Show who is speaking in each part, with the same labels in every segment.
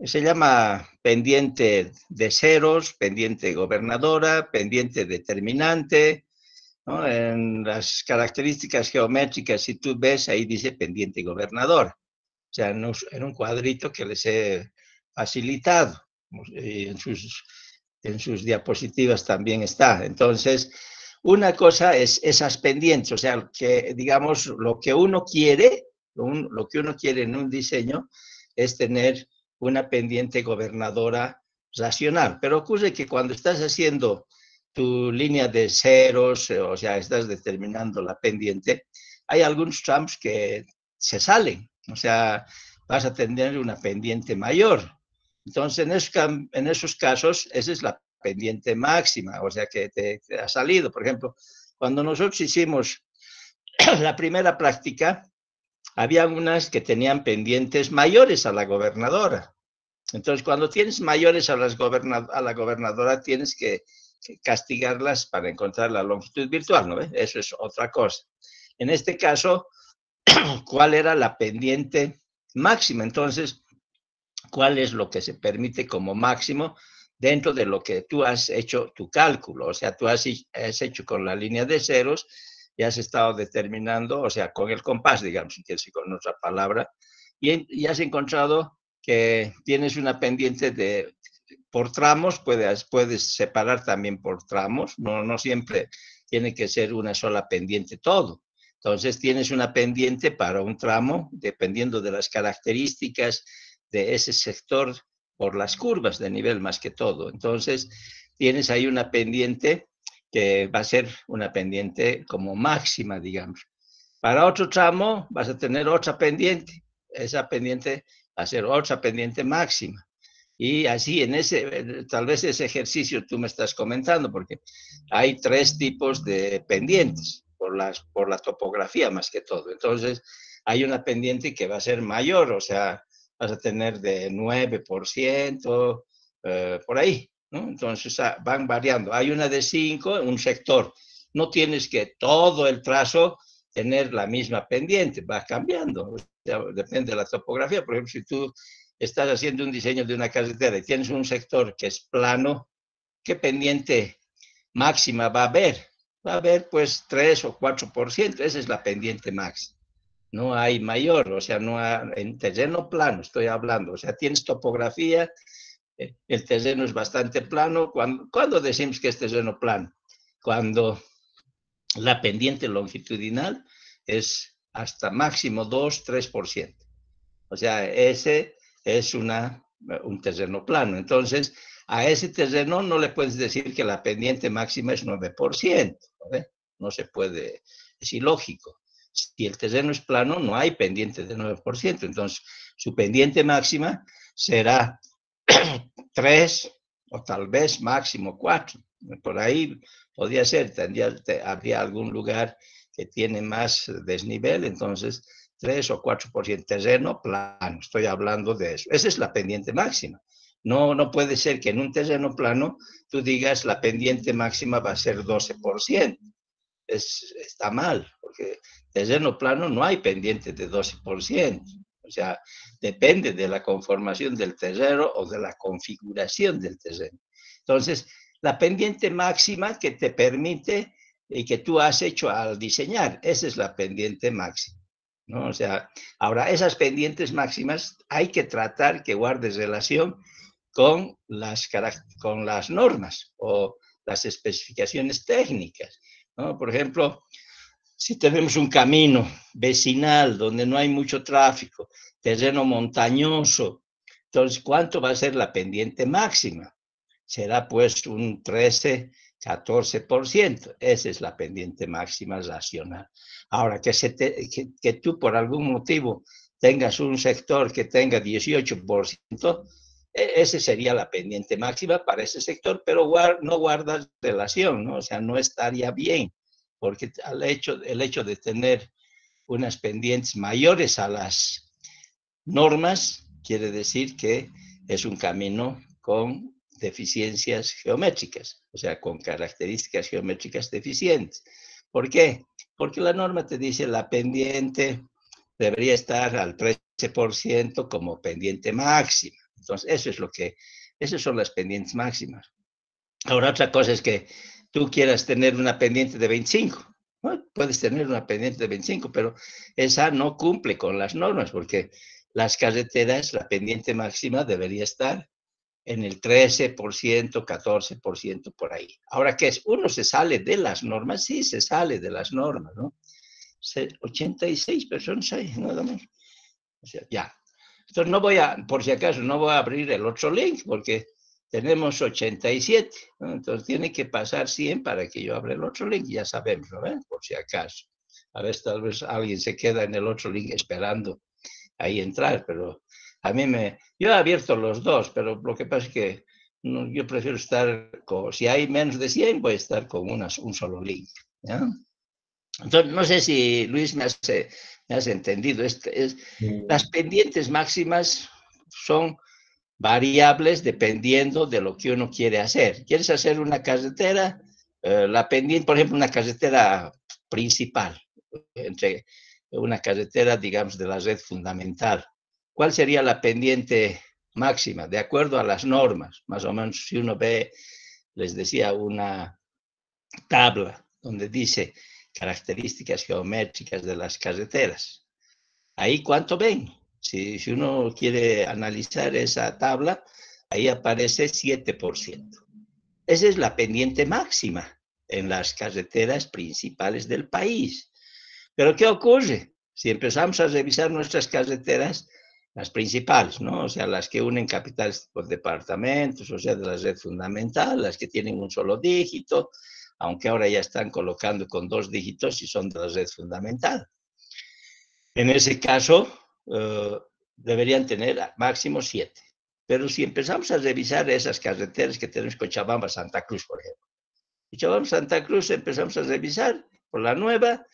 Speaker 1: Se llama pendiente de ceros, pendiente gobernadora, pendiente determinante, ¿no? En las características geométricas, si tú ves, ahí dice pendiente gobernadora. O sea, en un cuadrito que les he facilitado. Y en sus diapositivas también está. Entonces, una cosa es esas pendientes, o sea, que digamos lo que uno quiere, lo que uno quiere en un diseño es tener una pendiente gobernadora racional. Pero ocurre que cuando estás haciendo tu línea de ceros, o sea, estás determinando la pendiente, hay algunos trumps que se salen, o sea, vas a tener una pendiente mayor. Entonces, en esos casos, esa es la pendiente máxima, o sea, que te ha salido. Por ejemplo, cuando nosotros hicimos la primera práctica, había unas que tenían pendientes mayores a la gobernadora. Entonces, cuando tienes mayores a la gobernadora, tienes que castigarlas para encontrar la longitud virtual, ¿no? Eso es otra cosa. En este caso, ¿cuál era la pendiente máxima? Entonces, ¿cuál es lo que se permite como máximo dentro de lo que tú has hecho tu cálculo? O sea, tú has hecho con la línea de ceros y has estado determinando, o sea, con el compás, digamos, si quieres con otra palabra, y has encontrado que tienes una pendiente de por tramos, puedes separar también por tramos, no siempre tiene que ser una sola pendiente todo. Entonces tienes una pendiente para un tramo, dependiendo de las características de ese sector por las curvas de nivel más que todo. Entonces tienes ahí una pendiente que va a ser una pendiente como máxima, digamos. Para otro tramo vas a tener otra pendiente. Esa pendiente va a ser otra pendiente máxima. Y así, tal vez ese ejercicio tú me estás comentando, porque hay tres tipos de pendientes por la topografía más que todo. Entonces, hay una pendiente que va a ser mayor, o sea, vas a tener de 9%, por ahí, ¿no? Entonces, van variando. Hay una de 5, un sector. No tienes que todo el trazo tener la misma pendiente, va cambiando. O sea, depende de la topografía. Por ejemplo, si tú estás haciendo un diseño de una carretera y tienes un sector que es plano, ¿qué pendiente máxima va a haber? Va a haber pues 3 o 4%, esa es la pendiente máxima. No hay mayor, o sea, no hay, en terreno plano estoy hablando, o sea, tienes topografía, el terreno es bastante plano. ¿Cuándo decimos que es terreno plano? Cuando la pendiente longitudinal es hasta máximo 2-3%. O sea, ese es un terreno plano. Entonces, a ese terreno no le puedes decir que la pendiente máxima es 9%. ¿No? No se puede, es ilógico. Si el terreno es plano, no hay pendiente de 9%. Entonces, su pendiente máxima será 3 o tal vez máximo 4. Por ahí podría ser, habría algún lugar que tiene más desnivel, entonces 3 o 4% terreno plano, estoy hablando de eso. Esa es la pendiente máxima. No puede ser que en un terreno plano tú digas la pendiente máxima va a ser 12%. Está mal, porque terreno plano no hay pendiente de 12%. O sea, depende de la conformación del terreno o de la configuración del terreno. Entonces, la pendiente máxima que te permite y que tú has hecho al diseñar, esa es la pendiente máxima, ¿no? O sea, ahora esas pendientes máximas hay que tratar que guardes relación con las normas o las especificaciones técnicas, ¿no? Por ejemplo, si tenemos un camino vecinal donde no hay mucho tráfico, terreno montañoso, entonces, ¿cuánto va a ser la pendiente máxima? Será pues un 13-14%. Esa es la pendiente máxima racional. Ahora, que tú por algún motivo tengas un sector que tenga 18%, ese sería la pendiente máxima para ese sector, pero no guardas relación, ¿no? O sea, no estaría bien, porque el hecho de tener unas pendientes mayores a las normas quiere decir que es un camino con deficiencias geométricas, o sea, con características geométricas deficientes. ¿Por qué? Porque la norma te dice la pendiente debería estar al 13% como pendiente máxima. Entonces, esas son las pendientes máximas. Ahora, otra cosa es que tú quieras tener una pendiente de 25. Bueno, puedes tener una pendiente de 25, pero esa no cumple con las normas, porque las carreteras, la pendiente máxima debería estar en el 13%, 14%, por ahí. Ahora, ¿qué es? ¿Uno se sale de las normas? Sí, se sale de las normas, ¿no? 86 personas hay, nada más. O sea, ya. Entonces, no voy a, por si acaso, no voy a abrir el otro link, porque tenemos 87, ¿no? Entonces, tiene que pasar 100 para que yo abra el otro link, ya sabemos, ¿no? Por si acaso. A ver, tal vez alguien se queda en el otro link esperando ahí entrar, pero a mí yo he abierto los dos, pero lo que pasa es que no, yo prefiero estar con, si hay menos de 100, voy a estar con un solo link, ¿ya? Entonces, no sé si Luis me has entendido. Las pendientes máximas son variables dependiendo de lo que uno quiere hacer. ¿Quieres hacer una carretera? La pendiente, por ejemplo, una carretera principal, entre una carretera, digamos, de la red fundamental. ¿Cuál sería la pendiente máxima? De acuerdo a las normas, más o menos, si uno ve, les decía, una tabla donde dice características geométricas de las carreteras. Ahí, ¿cuánto ven? Si uno quiere analizar esa tabla, ahí aparece 7%. Esa es la pendiente máxima en las carreteras principales del país. Pero ¿qué ocurre? Si empezamos a revisar nuestras carreteras, las principales, ¿no? O sea, las que unen capitales por departamentos, o sea, de la red fundamental, las que tienen un solo dígito, aunque ahora ya están colocando con 2 dígitos y son de la red fundamental. En ese caso, deberían tener máximo 7. Pero si empezamos a revisar esas carreteras que tenemos, Cochabamba-Santa Cruz, por ejemplo. Cochabamba-Santa Cruz empezamos a revisar por la nueva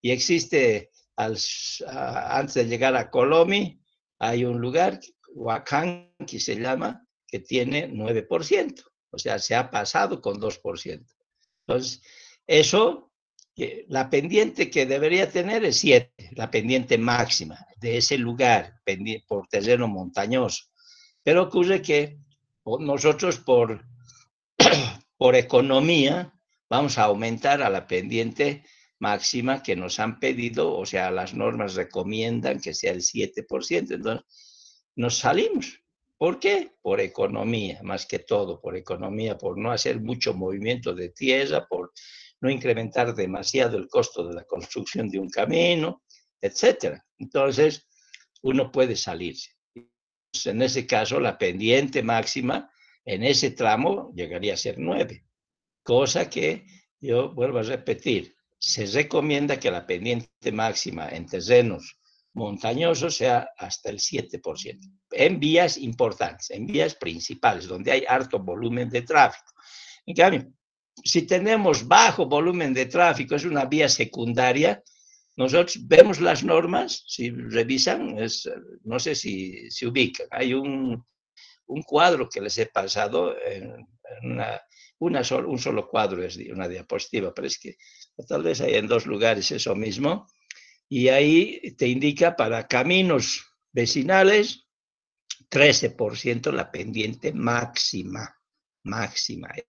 Speaker 1: y existe, antes de llegar a Colomi, hay un lugar, Huacán, que se llama, que tiene 9%. O sea, se ha pasado con 2%. Entonces, eso, la pendiente que debería tener es 7, la pendiente máxima de ese lugar, por terreno montañoso. Pero ocurre que nosotros por economía vamos a aumentar a la pendiente máxima que nos han pedido, o sea, las normas recomiendan que sea el 7%. Entonces, nos salimos. ¿Por qué? Por economía, más que todo, por economía, por no hacer mucho movimiento de tierra, por no incrementar demasiado el costo de la construcción de un camino, etcétera. Entonces, uno puede salirse. En ese caso, la pendiente máxima en ese tramo llegaría a ser 9, cosa que yo vuelvo a repetir, se recomienda que la pendiente máxima en terrenos montañosos sea hasta el 7%, en vías importantes, en vías principales, donde hay alto volumen de tráfico. En cambio, si tenemos bajo volumen de tráfico, es una vía secundaria, nosotros vemos las normas, si revisan, no sé si se ubican, hay un cuadro que les he pasado en un solo cuadro, es una diapositiva, pero es que tal vez hay en 2 lugares eso mismo, y ahí te indica para caminos vecinales 13% la pendiente máxima,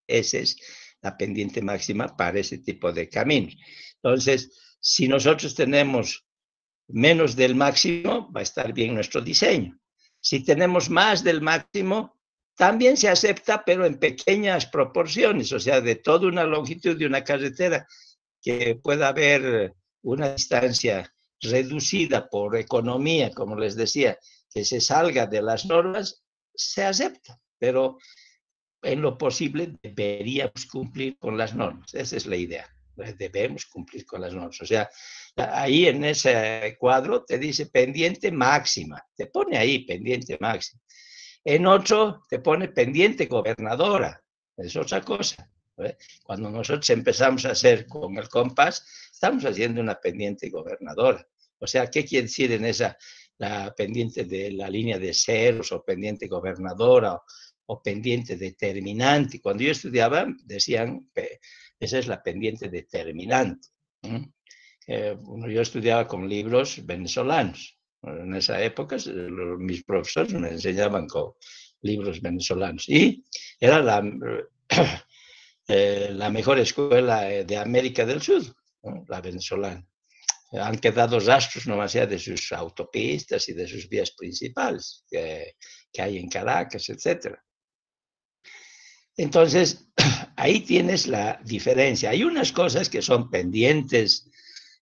Speaker 1: esa es la pendiente máxima para ese tipo de caminos. Entonces, si nosotros tenemos menos del máximo, va a estar bien nuestro diseño. Si tenemos más del máximo, también se acepta, pero en pequeñas proporciones, o sea, de toda una longitud de una carretera que pueda haber una distancia reducida por economía, como les decía, que se salga de las normas, se acepta, pero en lo posible deberíamos cumplir con las normas. Esa es la idea. Debemos cumplir con las normas. O sea, ahí en ese cuadro te dice pendiente máxima. Te pone ahí pendiente máxima. En otro te pone pendiente gobernadora. Es otra cosa. Cuando nosotros empezamos a hacer con el compás, estamos haciendo una pendiente gobernadora. O sea, ¿qué quiere decir en esa, la pendiente de la línea de ceros o pendiente gobernadora o pendiente determinante? Cuando yo estudiaba, decían, esa es la pendiente determinante. Yo estudiaba con libros venezolanos. En esa época, mis profesores me enseñaban libros venezolanos. Y era la mejor escuela de América del Sur, ¿no? La venezolana. Han quedado rastros nomás ya de sus autopistas y de sus vías principales que hay en Caracas, etcétera. Entonces, ahí tienes la diferencia. Hay unas cosas que son pendientes,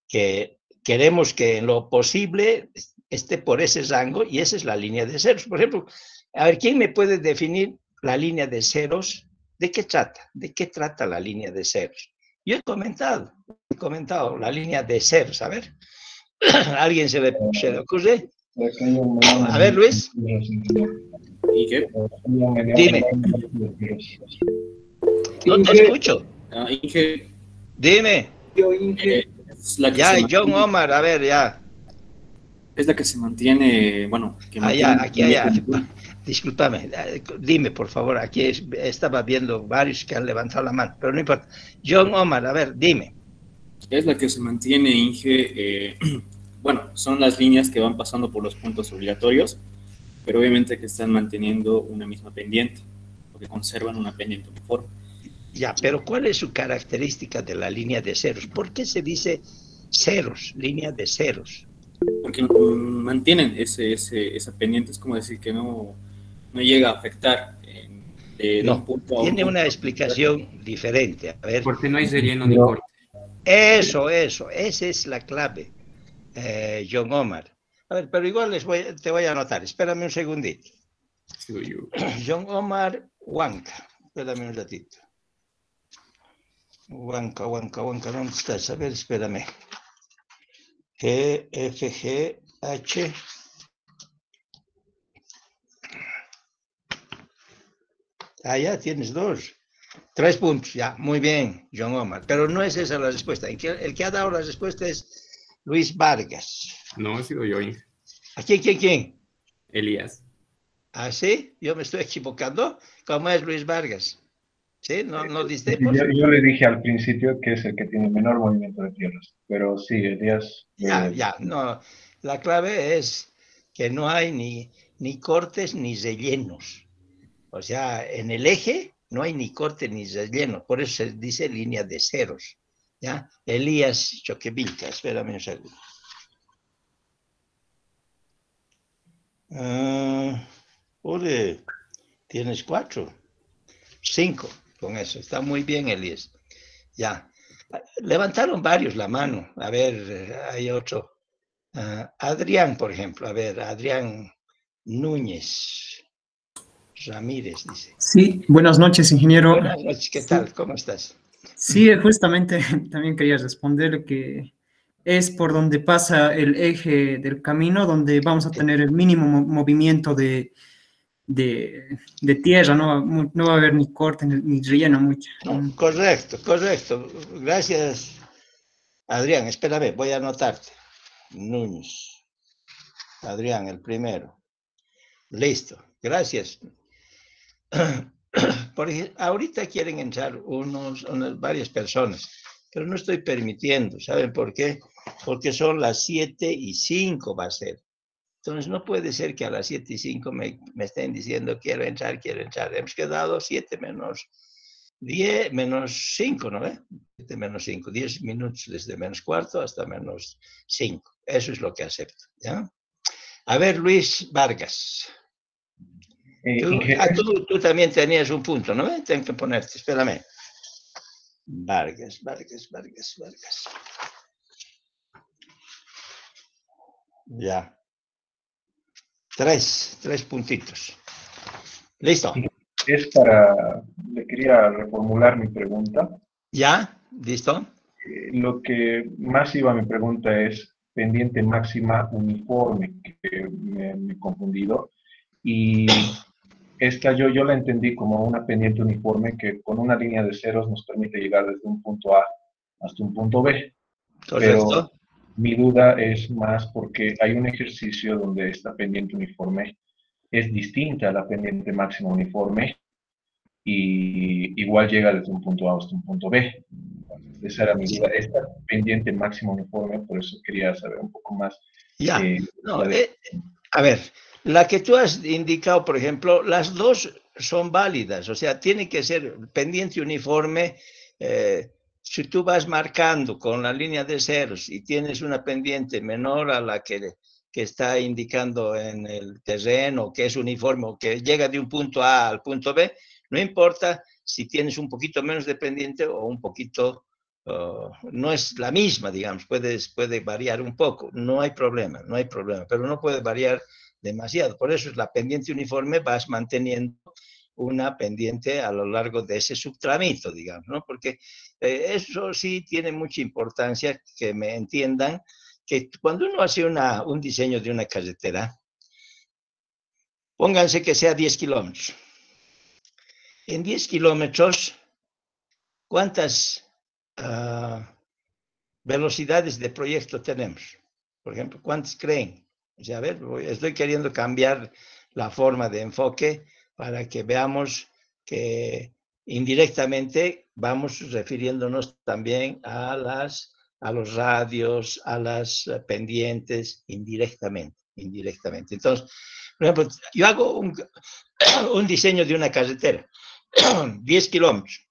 Speaker 1: que queremos que en lo posible esté por ese rango, y esa es la línea de ceros. Por ejemplo, a ver, ¿quién me puede definir la línea de ceros? ¿De qué trata? ¿De qué trata la línea de ceros? Yo he comentado la línea de ceros. A ver, ¿a alguien se le ocurre? A ver, Luis.
Speaker 2: ¿Y qué?
Speaker 1: Dime. No te escucho.
Speaker 2: Inge.
Speaker 1: Dime.
Speaker 2: Es la que
Speaker 1: Ya,
Speaker 2: se
Speaker 1: John
Speaker 2: mantiene,
Speaker 1: Omar, a ver, ya.
Speaker 2: es la que se mantiene, bueno, que
Speaker 1: Ya,
Speaker 2: mantiene.
Speaker 1: aquí, discúlpame, dime, por favor, aquí estaba viendo varios que han levantado la mano, pero no importa. John Omar, a ver, dime.
Speaker 2: Es la que se mantiene, Inge. Bueno, son las líneas que van pasando por los puntos obligatorios, pero obviamente que están manteniendo una misma pendiente, porque conservan una pendiente uniforme.
Speaker 1: Ya, pero ¿cuál es su característica de la línea de ceros? ¿Por qué se dice ceros, línea de ceros?
Speaker 2: Porque mantienen esa pendiente, es como decir que no llega a afectar de un
Speaker 1: No,
Speaker 2: punto a
Speaker 1: tiene
Speaker 2: un
Speaker 1: una
Speaker 2: punto.
Speaker 1: explicación diferente. A ver.
Speaker 3: Porque no hay relleno ni corte.
Speaker 1: Eso, esa es la clave, John Omar. A ver, pero igual te voy a anotar, espérame un segundito. John Omar Huanca, espérame un ratito. Huanca, ¿dónde estás? A ver, espérame. GFGH. Ya tienes 2. 3 puntos, ya, muy bien, John Omar. Pero no es esa la respuesta. El que ha dado la respuesta es Luis Vargas.
Speaker 3: No, he sido yo, Inge.
Speaker 1: ¿A quién?
Speaker 3: Elías.
Speaker 1: ¿Ah, sí? Yo me estoy equivocando. ¿Cómo es Luis Vargas? ¿Sí? ¿No diste?
Speaker 4: Yo le dije al principio que es el que tiene menor movimiento de tierras, pero sí, Elías.
Speaker 1: No. La clave es que no hay ni cortes ni rellenos. O sea, en el eje no hay ni corte ni relleno. Por eso se dice línea de ceros. ¿Ya? Elías Choquevilca, espérame un segundo. Tienes 4, 5 con eso. Está muy bien, Elías. Ya. Levantaron varios la mano. A ver, hay otro. Adrián, por ejemplo. A ver, Adrián Núñez Ramírez, dice.
Speaker 5: Sí, buenas noches, ingeniero.
Speaker 1: Buenas noches, ¿qué tal? ¿Cómo estás?
Speaker 5: Sí, justamente también quería responder que es por donde pasa el eje del camino, donde vamos a tener el mínimo movimiento de tierra, no va a haber ni corte ni relleno mucho.
Speaker 1: No, correcto. Gracias, Adrián. Espérame, voy a anotarte. Núñez. Adrián, el primero. Listo, gracias. Porque ahorita quieren entrar varias personas, pero no estoy permitiendo. ¿Saben por qué? Porque son las 7:05 va a ser. Entonces no puede ser que a las 7:05 me estén diciendo quiero entrar. Hemos quedado 7 menos 10, menos 5, ¿no? 7 menos 5, 10 minutos desde menos cuarto hasta menos 5. Eso es lo que acepto, ¿ya? A ver, Luis Vargas. Tú también tenías un punto, ¿no? Tengo que ponerte, espérame. Vargas. Ya. 3 puntitos. Listo.
Speaker 4: Le quería reformular mi pregunta.
Speaker 1: ¿Ya? ¿Listo?
Speaker 4: Lo que más iba a mi pregunta es pendiente máxima uniforme, que me he confundido. Y esta yo la entendí como una pendiente uniforme que con una línea de ceros nos permite llegar desde un punto A hasta un punto B.
Speaker 1: Correcto.
Speaker 4: Pero mi duda es más porque hay un ejercicio donde esta pendiente uniforme es distinta a la pendiente máxima uniforme y igual llega desde un punto A hasta un punto B. Esa era mi duda. Esta pendiente máxima uniforme, por eso quería saber un poco más.
Speaker 1: Ya. A ver, La que tú has indicado, por ejemplo, las dos son válidas, o sea, tiene que ser pendiente uniforme. Si tú vas marcando con la línea de ceros y tienes una pendiente menor a la que está indicando en el terreno, que es uniforme o que llega de un punto A al punto B, no importa si tienes un poquito menos de pendiente o un poquito, no es la misma, digamos, puede variar un poco, no hay problema, pero no puede variar demasiado. Por eso es la pendiente uniforme, vas manteniendo una pendiente a lo largo de ese subtramito, digamos, ¿no? Porque eso sí tiene mucha importancia, que me entiendan, que cuando uno hace un diseño de una carretera, pónganse que sea 10 kilómetros. En 10 kilómetros, ¿cuántas velocidades de proyecto tenemos? Por ejemplo, ¿cuántas creen? O sea, a ver, estoy queriendo cambiar la forma de enfoque para que veamos que indirectamente vamos refiriéndonos también a los radios, a las pendientes, indirectamente. Entonces, por ejemplo, yo hago un diseño de una carretera, 10 kilómetros.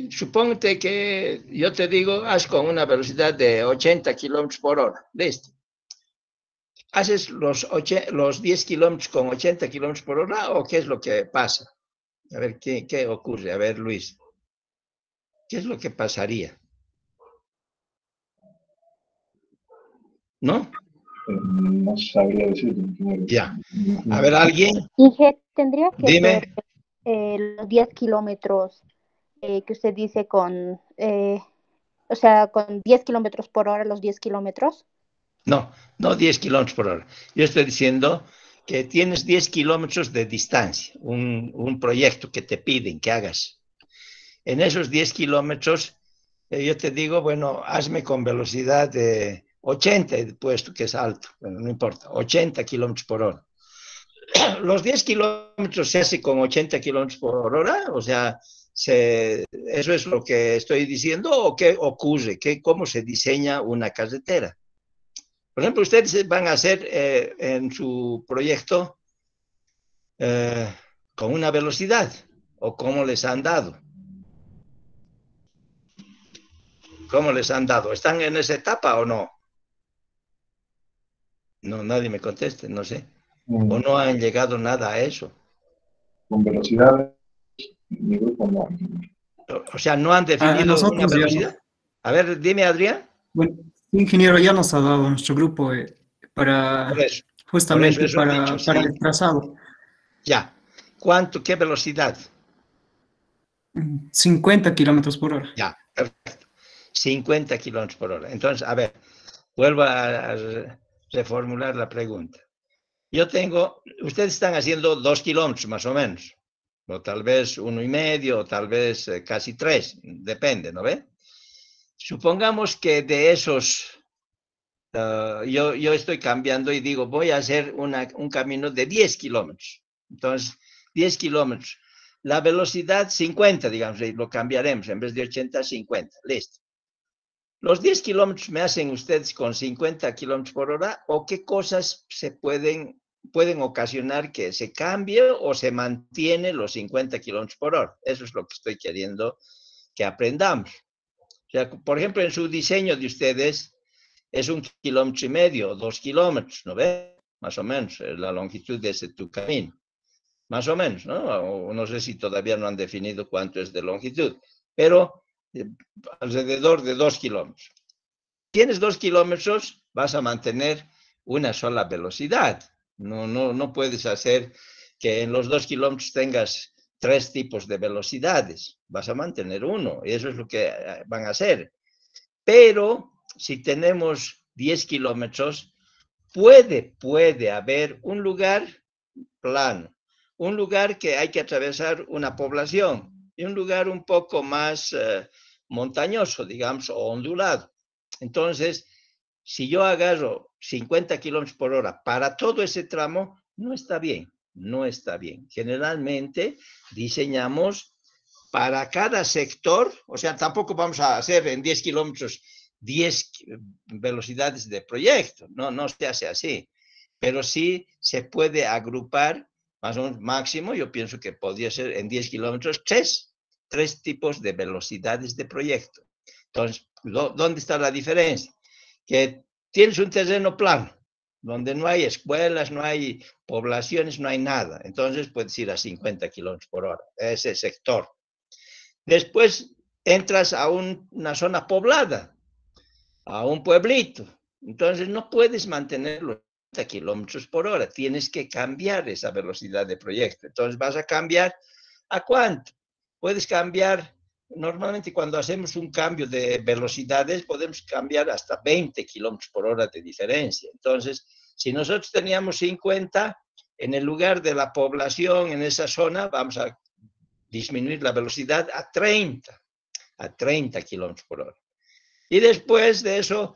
Speaker 1: Supóngete que yo te digo, haz con una velocidad de 80 kilómetros por hora. Listo. ¿Haces los 10 kilómetros con 80 kilómetros por hora o qué es lo que pasa? A ver, ¿qué ocurre? A ver, Luis, ¿qué es lo que pasaría? ¿No?
Speaker 4: No sabría decirlo.
Speaker 1: Ya. A ver, ¿alguien?
Speaker 6: Inge, tendría que
Speaker 1: Dime.
Speaker 6: ser los 10 kilómetros que usted dice con 10 kilómetros por hora, los 10 kilómetros.
Speaker 1: No 10 kilómetros por hora. Yo estoy diciendo que tienes 10 kilómetros de distancia, un proyecto que te piden que hagas. En esos 10 kilómetros, yo te digo, bueno, hazme con velocidad de 80, puesto que es alto, bueno, no importa, 80 kilómetros por hora. Los 10 kilómetros se hace con 80 kilómetros por hora, o sea, ¿eso es lo que estoy diciendo o qué ocurre? ¿Cómo se diseña una carretera? Por ejemplo, ustedes van a hacer en su proyecto con una velocidad o cómo les han dado. ¿Cómo les han dado? ¿Están en esa etapa o no? No, nadie me conteste, no sé. ¿O no han llegado nada a eso?
Speaker 4: Con velocidad, mi grupo no.
Speaker 1: O sea, ¿no han definido una velocidad? A ver, dime, Adrián.
Speaker 5: Bueno, ingeniero, ya nos ha dado nuestro grupo para justamente para el trazado.
Speaker 1: Ya. ¿Qué velocidad?
Speaker 5: 50 kilómetros por hora.
Speaker 1: Ya, perfecto. 50 kilómetros por hora. Entonces, a ver, vuelvo a reformular la pregunta. Ustedes están haciendo 2 kilómetros más o menos, o tal vez 1,5, o tal vez casi 3, depende, ¿no ve? Supongamos que de esos, yo estoy cambiando y digo, voy a hacer un camino de 10 kilómetros. Entonces, 10 kilómetros. La velocidad 50, digamos, lo cambiaremos, en vez de 80, 50. Listo. ¿Los 10 kilómetros me hacen ustedes con 50 kilómetros por hora o qué cosas se pueden ocasionar que se cambie o se mantiene los 50 kilómetros por hora? Eso es lo que estoy queriendo que aprendamos. O sea, por ejemplo, en su diseño de ustedes es 1,5 kilómetros, 2 kilómetros, ¿no ve? Más o menos, la longitud de ese tu camino. Más o menos, ¿no? O no sé si todavía no han definido cuánto es de longitud, pero alrededor de 2 kilómetros. Tienes 2 kilómetros, vas a mantener una sola velocidad. No puedes hacer que en los 2 kilómetros tengas 3 tipos de velocidades. Vas a mantener uno, y eso es lo que van a hacer. Pero si tenemos 10 kilómetros, puede haber un lugar plano, un lugar que hay que atravesar una población y un lugar un poco más montañoso, digamos, o ondulado. Entonces, si yo agarro 50 kilómetros por hora para todo ese tramo, no está bien. Generalmente diseñamos para cada sector, o sea, tampoco vamos a hacer en 10 kilómetros 10 velocidades de proyecto, no se hace así. pero sí se puede agrupar, más o menos máximo, yo pienso que podría ser en 10 kilómetros, tres tipos de velocidades de proyecto. Entonces, ¿dónde está la diferencia? Que tienes un terreno plano, donde no hay escuelas, no hay poblaciones, no hay nada. Entonces puedes ir a 50 kilómetros por hora, ese sector. Después entras a una zona poblada, a un pueblito. Entonces no puedes mantener los 30 kilómetros por hora, tienes que cambiar esa velocidad de proyecto. Entonces vas a cambiar, ¿a cuánto? Puedes cambiar, normalmente cuando hacemos un cambio de velocidades podemos cambiar hasta 20 kilómetros por hora de diferencia. Entonces, si nosotros teníamos 50, en el lugar de la población en esa zona vamos a disminuir la velocidad a 30 kilómetros por hora. Y después de eso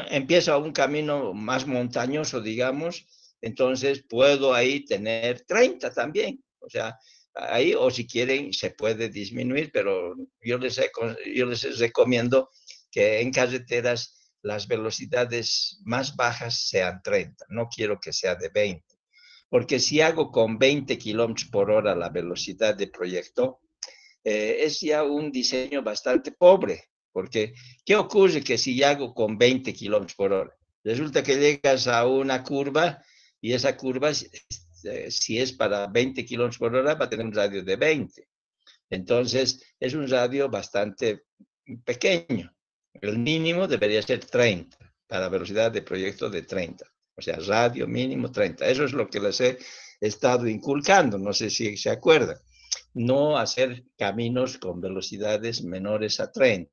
Speaker 1: empieza un camino más montañoso, digamos, entonces puedo ahí tener 30 también. O sea, ahí, o si quieren, se puede disminuir, pero yo les recomiendo que en carreteras las velocidades más bajas sean 30. No quiero que sea de 20. Porque si hago con 20 kilómetros por hora la velocidad de proyecto, es ya un diseño bastante pobre. Porque, ¿qué ocurre que si hago con 20 kilómetros por hora? Resulta que llegas a una curva y esa curva, si es para 20 kilómetros por hora, va a tener un radio de 20. Entonces, es un radio bastante pequeño. El mínimo debería ser 30, para velocidad de proyecto de 30. O sea, radio mínimo 30. Eso es lo que les he estado inculcando, no sé si se acuerdan. No hacer caminos con velocidades menores a 30.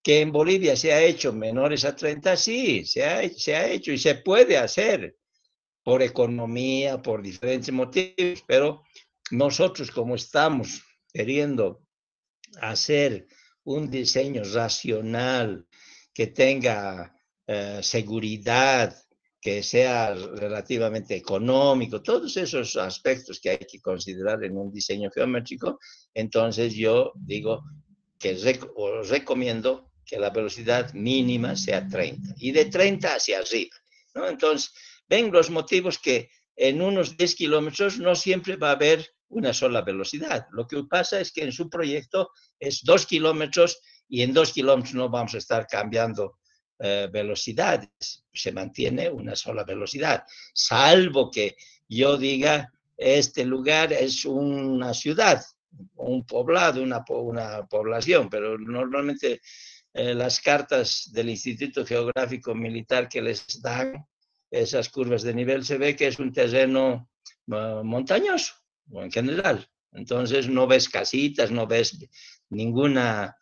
Speaker 1: Que en Bolivia se ha hecho menores a 30, sí, se ha hecho y se puede hacer por economía, por diferentes motivos, pero nosotros como estamos queriendo hacer un diseño racional que tenga seguridad, que sea relativamente económico, todos esos aspectos que hay que considerar en un diseño geométrico, entonces yo digo que os recomiendo que la velocidad mínima sea 30 y de 30 hacia arriba, ¿no? Entonces, ven los motivos que en unos 10 kilómetros no siempre va a haber una sola velocidad. Lo que pasa es que en su proyecto es 2 kilómetros y en 2 kilómetros no vamos a estar cambiando velocidades. Se mantiene una sola velocidad, salvo que yo diga, este lugar es una ciudad, un poblado, una población, pero normalmente las cartas del Instituto Geográfico Militar que les dan esas curvas de nivel se ve que es un terreno montañoso, en general. Entonces no ves casitas, no ves ninguna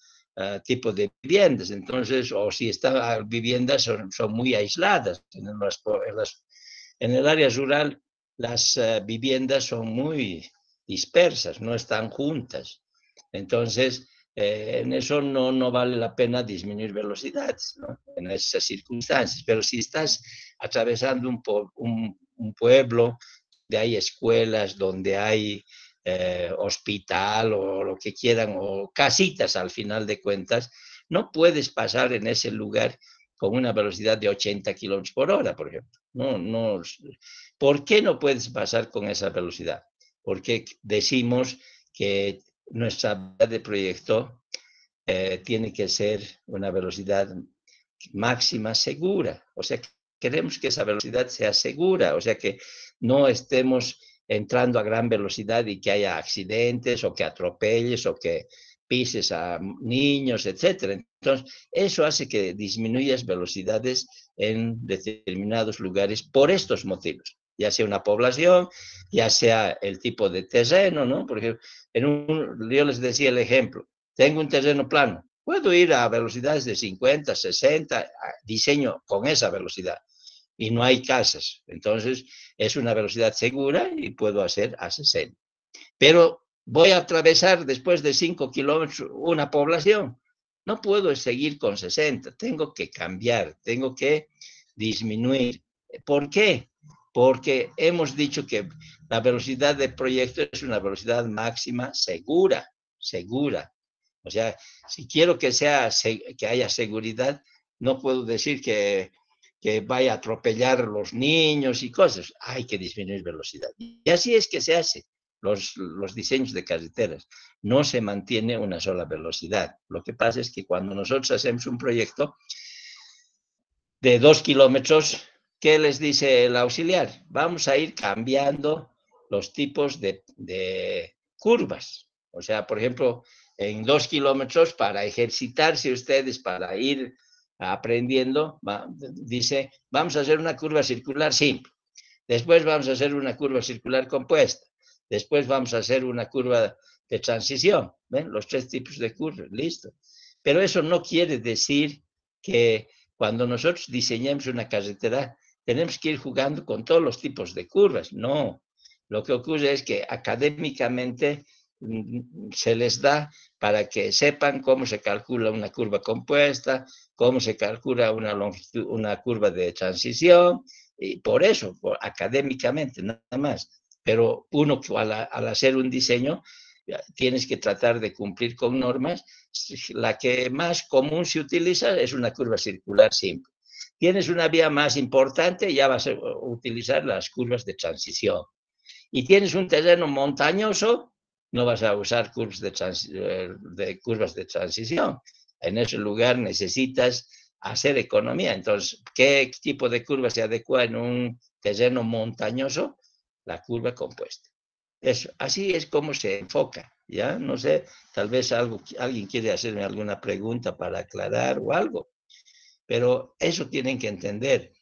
Speaker 1: tipo de viviendas. Entonces, o si están viviendas, son muy aisladas. En el área rural las viviendas son muy dispersas, no están juntas. Entonces, en eso no vale la pena disminuir velocidades, ¿no? En esas circunstancias. Pero si estás atravesando un pueblo, donde hay escuelas, donde hay hospital o lo que quieran, o casitas al final de cuentas, no puedes pasar en ese lugar con una velocidad de 80 kilómetros por hora, por ejemplo. No. ¿Por qué no puedes pasar con esa velocidad? Porque decimos que nuestra velocidad de proyecto tiene que ser una velocidad máxima segura. O sea, queremos que esa velocidad sea segura, o sea, que no estemos entrando a gran velocidad y que haya accidentes o que atropelles o que pises a niños, etc. Entonces, eso hace que disminuyas velocidades en determinados lugares por estos motivos, ya sea una población, ya sea el tipo de terreno, ¿no? Por ejemplo, yo les decía el ejemplo, tengo un terreno plano, puedo ir a velocidades de 50, 60, diseño con esa velocidad y no hay casas, entonces es una velocidad segura y puedo hacer a 60. Pero voy a atravesar después de 5 kilómetros una población, no puedo seguir con 60, tengo que cambiar, tengo que disminuir. ¿Por qué? Porque hemos dicho que la velocidad de proyecto es una velocidad máxima segura. O sea, si quiero que haya seguridad, no puedo decir que que vaya a atropellar a los niños y cosas. Hay que disminuir velocidad. Y así es que se hace los diseños de carreteras. No se mantiene una sola velocidad. Lo que pasa es que cuando nosotros hacemos un proyecto de 2 kilómetros, ¿qué les dice el auxiliar? Vamos a ir cambiando los tipos de curvas. O sea, por ejemplo, en 2 kilómetros, para ejercitarse ustedes, para ir aprendiendo, dice, vamos a hacer una curva circular simple. Después vamos a hacer una curva circular compuesta. Después vamos a hacer una curva de transición. ¿Ven? Los 3 tipos de curvas, listo. Pero eso no quiere decir que cuando nosotros diseñemos una carretera, tenemos que ir jugando con todos los tipos de curvas. No. Lo que ocurre es que académicamente se les da para que sepan cómo se calcula una curva compuesta, cómo se calcula una curva de transición, y por eso, académicamente, nada más. Pero uno, al hacer un diseño, tienes que tratar de cumplir con normas. La que más común se utiliza es una curva circular simple. Tienes una vía más importante, ya vas a utilizar las curvas de transición. Y tienes un terreno montañoso, no vas a usar curvas de transición. En ese lugar necesitas hacer economía. Entonces, ¿qué tipo de curva se adecua en un terreno montañoso? La curva compuesta. Así es como se enfoca, ¿ya? No sé, tal vez alguien quiere hacerme alguna pregunta para aclarar o algo, pero eso tienen que entender.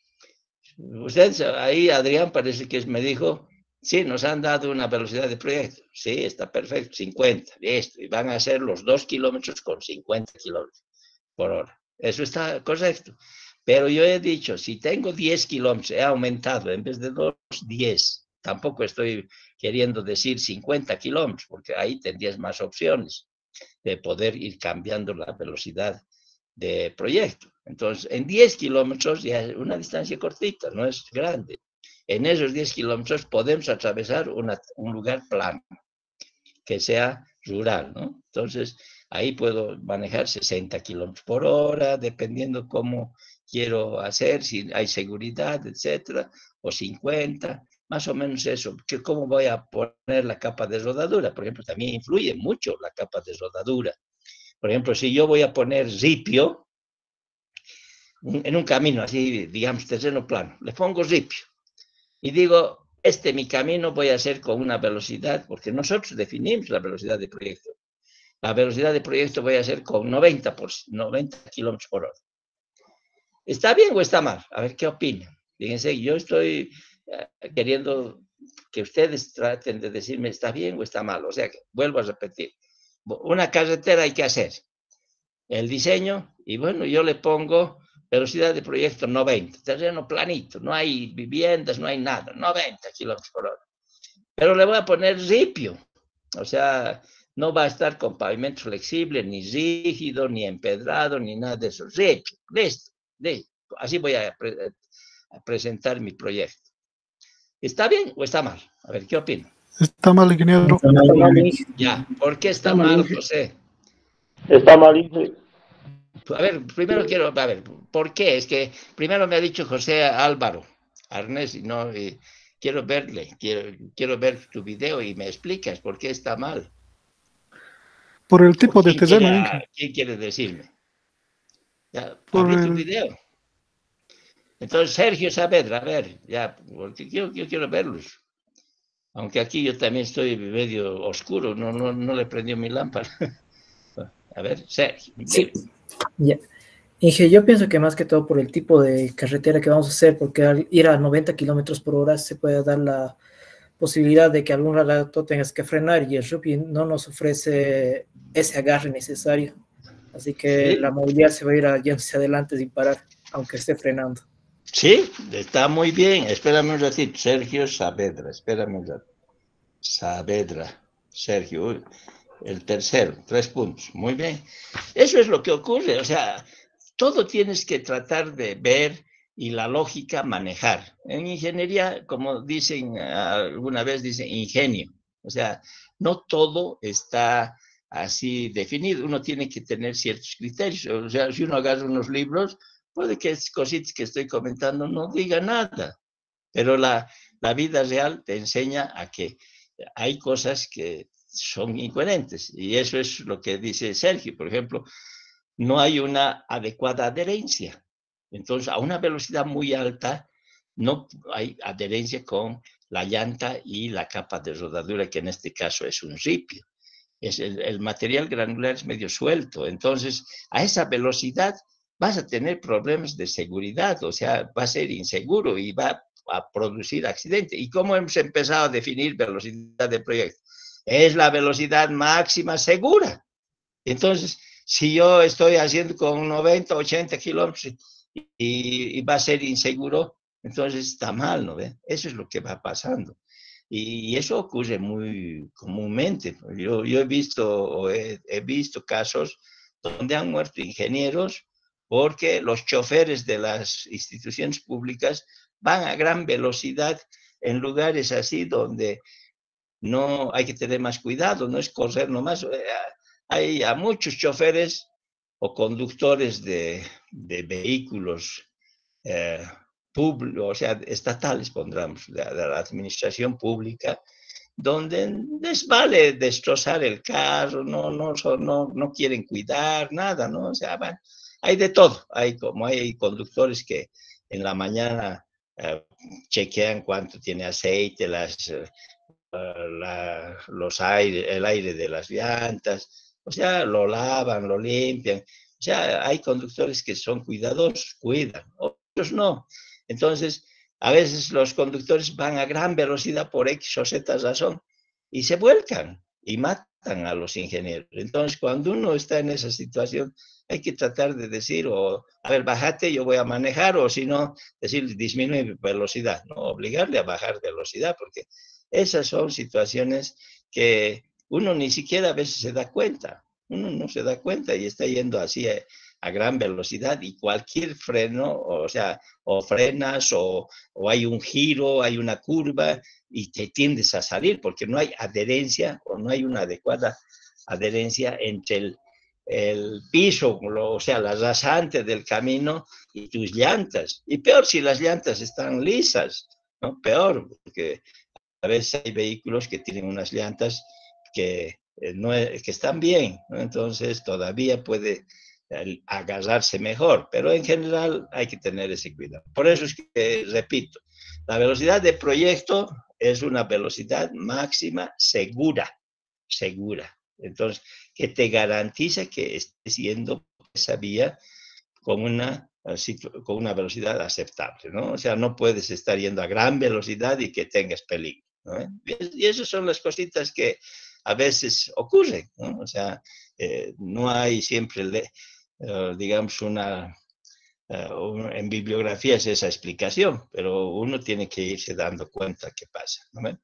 Speaker 1: Ustedes, ahí Adrián parece que me dijo, sí, nos han dado una velocidad de proyecto, sí, está perfecto, 50, listo, y van a hacer los 2 kilómetros con 50 kilómetros por hora. Eso está correcto. Pero yo he dicho, si tengo 10 kilómetros, he aumentado, en vez de 2, 10. Tampoco estoy queriendo decir 50 kilómetros, porque ahí tendrías más opciones de poder ir cambiando la velocidad de proyecto. Entonces, en 10 kilómetros ya es una distancia cortita, no es grande. En esos 10 kilómetros podemos atravesar un lugar plano, que sea rural, ¿no? Entonces, ahí puedo manejar 60 kilómetros por hora, dependiendo cómo quiero hacer, si hay seguridad, etcétera, o 50, más o menos eso. ¿Cómo voy a poner la capa de rodadura? Por ejemplo, también influye mucho la capa de rodadura. Por ejemplo, si yo voy a poner ripio en un camino así, digamos, terreno plano, le pongo ripio y digo, mi camino voy a hacer con una velocidad, porque nosotros definimos la velocidad de proyecto. La velocidad de proyecto voy a hacer con 90 kilómetros por hora. ¿Está bien o está mal? A ver, ¿qué opinan? Fíjense, yo estoy queriendo que ustedes traten de decirme está bien o está mal. O sea, que vuelvo a repetir. Una carretera hay que hacer. El diseño, y bueno, yo le pongo velocidad de proyecto 90. Terreno planito, no hay viviendas, no hay nada. 90 kilómetros por hora. Pero le voy a poner ripio. O sea, no va a estar con pavimento flexible, ni rígido, ni empedrado, ni nada de eso. Ripio, listo. Así voy a presentar mi proyecto. ¿Está bien o está mal? A ver, ¿qué opina?
Speaker 7: Está mal, ingeniero.
Speaker 8: Está mal, Inge.
Speaker 1: Ya, ¿por qué está mal, José?
Speaker 8: Está mal, Inge.
Speaker 1: A ver, primero ¿por qué? Es que primero me ha dicho José Álvaro Arnés, y no, quiero verle, quiero ver tu video y me explicas por qué está mal.
Speaker 7: Por el tipo de terreno, Inge.
Speaker 1: ¿Quién quiere decirme? Ya,
Speaker 7: Por
Speaker 1: abrí tu video. Entonces, Sergio Saavedra, a ver, ya, porque yo quiero verlos. Aunque aquí yo también estoy medio oscuro, no le prendió mi lámpara. A ver, Sergio.
Speaker 8: Sí, ya. Inge, yo pienso que más que todo por el tipo de carretera que vamos a hacer, porque al ir a 90 kilómetros por hora se puede dar la posibilidad de que algún rato tengas que frenar y el Rupi no nos ofrece ese agarre necesario. Así que la movilidad se va a ir yendo hacia adelante sin parar, aunque esté frenando.
Speaker 1: Sí, está muy bien. Espérame un ratito. Sergio Saavedra, espérame un ratito. Saavedra, Sergio, el tercero, 3 puntos. Muy bien. Eso es lo que ocurre. O sea, todo tienes que tratar de ver y la lógica manejar. En ingeniería, como dicen, alguna vez dicen ingenio. O sea, no todo está así definido. Uno tiene que tener ciertos criterios. O sea, si uno agarra unos libros, puede que estas cositas que estoy comentando no diga nada, pero la vida real te enseña a que hay cosas que son incoherentes, y eso es lo que dice Sergio. Por ejemplo, no hay una adecuada adherencia. Entonces, a una velocidad muy alta no hay adherencia con la llanta y la capa de rodadura, que en este caso es un ripio. El material granular es medio suelto. Entonces, a esa velocidad vas a tener problemas de seguridad, o sea, va a ser inseguro y va a producir accidente. ¿Y cómo hemos empezado a definir velocidad de proyecto? Es la velocidad máxima segura. Entonces, si yo estoy haciendo con 90, 80 kilómetros y va a ser inseguro, entonces está mal, ¿no ve? Eso es lo que va pasando. Y eso ocurre muy comúnmente. Yo he visto casos donde han muerto ingenieros porque los choferes de las instituciones públicas van a gran velocidad en lugares así donde no hay que tener más cuidado, no es correr nomás. Hay a muchos choferes o conductores de vehículos públicos, o sea, estatales, pondremos, de la administración pública, donde les vale destrozar el carro, no quieren cuidar nada, ¿no? O sea, bueno, hay de todo. Hay conductores que en la mañana chequean cuánto tiene aceite, el aire de las llantas, o sea, lo lavan, lo limpian. O sea, hay conductores que son cuidadosos, cuidan, otros no. Entonces, a veces los conductores van a gran velocidad por X o Z razón y se vuelcan y matan a los ingenieros. Entonces, cuando uno está en esa situación, hay que tratar de decir, a ver, bájate, yo voy a manejar, o si no, decir, disminuye velocidad, no obligarle a bajar velocidad, porque esas son situaciones que uno ni siquiera a veces se da cuenta. Uno no se da cuenta y está yendo así a gran velocidad, y cualquier freno, o sea, o frenas o hay un giro, hay una curva y te tiendes a salir porque no hay adherencia o no hay una adecuada adherencia entre el piso, o sea, la rasante del camino y tus llantas. Y peor si las llantas están lisas, ¿no? Peor, porque a veces hay vehículos que tienen unas llantas que están bien, ¿no? Entonces todavía puede agarrarse mejor, pero en general hay que tener ese cuidado. Por eso es que, repito, la velocidad de proyecto es una velocidad máxima segura. Entonces, que te garantiza que estés yendo esa vía con una velocidad aceptable, ¿no? O sea, no puedes estar yendo a gran velocidad y que tengas peligro, ¿no? Y esas son las cositas que a veces ocurren, ¿no? O sea, no hay siempre, digamos, en bibliografías esa explicación, pero uno tiene que irse dando cuenta qué pasa, ¿no?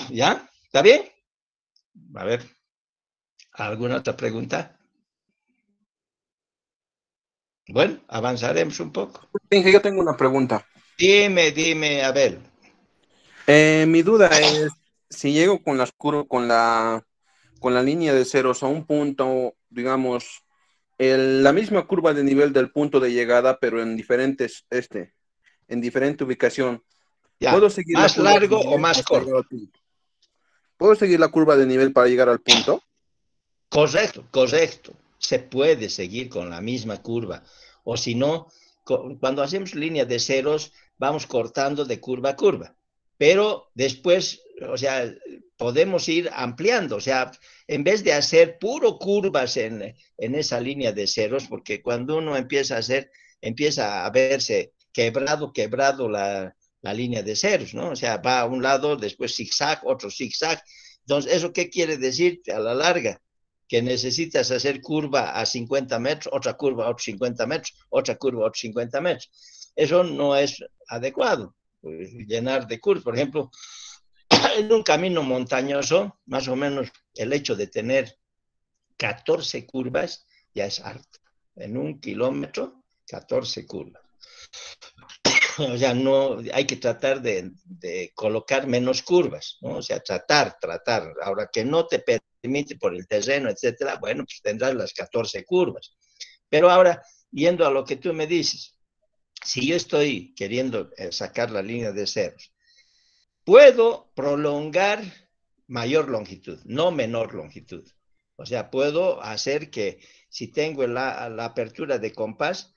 Speaker 1: ¿Ya? ¿Está bien? A ver, ¿alguna otra pregunta? Bueno, avanzaremos un poco.
Speaker 9: Inge, yo tengo una pregunta.
Speaker 1: Dime, a ver.
Speaker 9: Mi duda es, si llego con la línea de ceros a un punto, digamos, la misma curva de nivel del punto de llegada, pero en diferente ubicación,
Speaker 1: Ya,
Speaker 9: ¿puedo seguir
Speaker 1: ¿más largo o más corto?
Speaker 9: ¿Puedo seguir la curva de nivel para llegar al punto?
Speaker 1: Correcto. Se puede seguir con la misma curva. O si no, cuando hacemos línea de ceros, vamos cortando de curva a curva. Pero después, o sea, podemos ir ampliando. O sea, en vez de hacer puro curvas en esa línea de ceros, porque cuando uno empieza a verse quebrado la línea de ceros, ¿no? O sea, va a un lado, después zigzag, otro zigzag. Entonces, ¿eso qué quiere decir a la larga? Que necesitas hacer curva a 50 metros, otra curva a otros 50 metros, otra curva a otros 50 metros. Eso no es adecuado, llenar de curvas. Por ejemplo, en un camino montañoso, más o menos el hecho de tener 14 curvas ya es harto. En 1 kilómetro, 14 curvas. O sea, no, hay que tratar de colocar menos curvas, ¿no? O sea, tratar. Ahora, que no te permite por el terreno, etcétera, bueno, pues tendrás las 14 curvas. Pero ahora, yendo a lo que tú me dices, si yo estoy queriendo sacar la línea de ceros, puedo prolongar mayor longitud, no menor longitud. O sea, puedo hacer que si tengo la apertura de compás,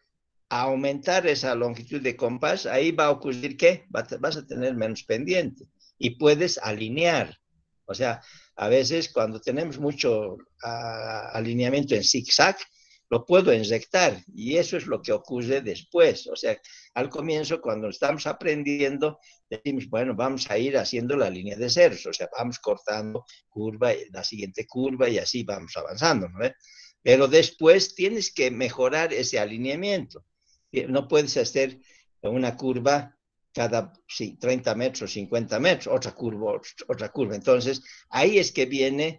Speaker 1: aumentar esa longitud de compás, ahí va a ocurrir que vas a tener menos pendiente y puedes alinear. O sea, a veces cuando tenemos mucho alineamiento en zigzag, lo puedo inyectar y eso es lo que ocurre después. O sea, al comienzo, cuando estamos aprendiendo, decimos, bueno, vamos a ir haciendo la línea de ceros, o sea, vamos cortando curva, la siguiente curva y así vamos avanzando, ¿no? Pero después tienes que mejorar ese alineamiento. No puedes hacer una curva cada 30 metros, 50 metros, otra curva. Entonces, ahí es que viene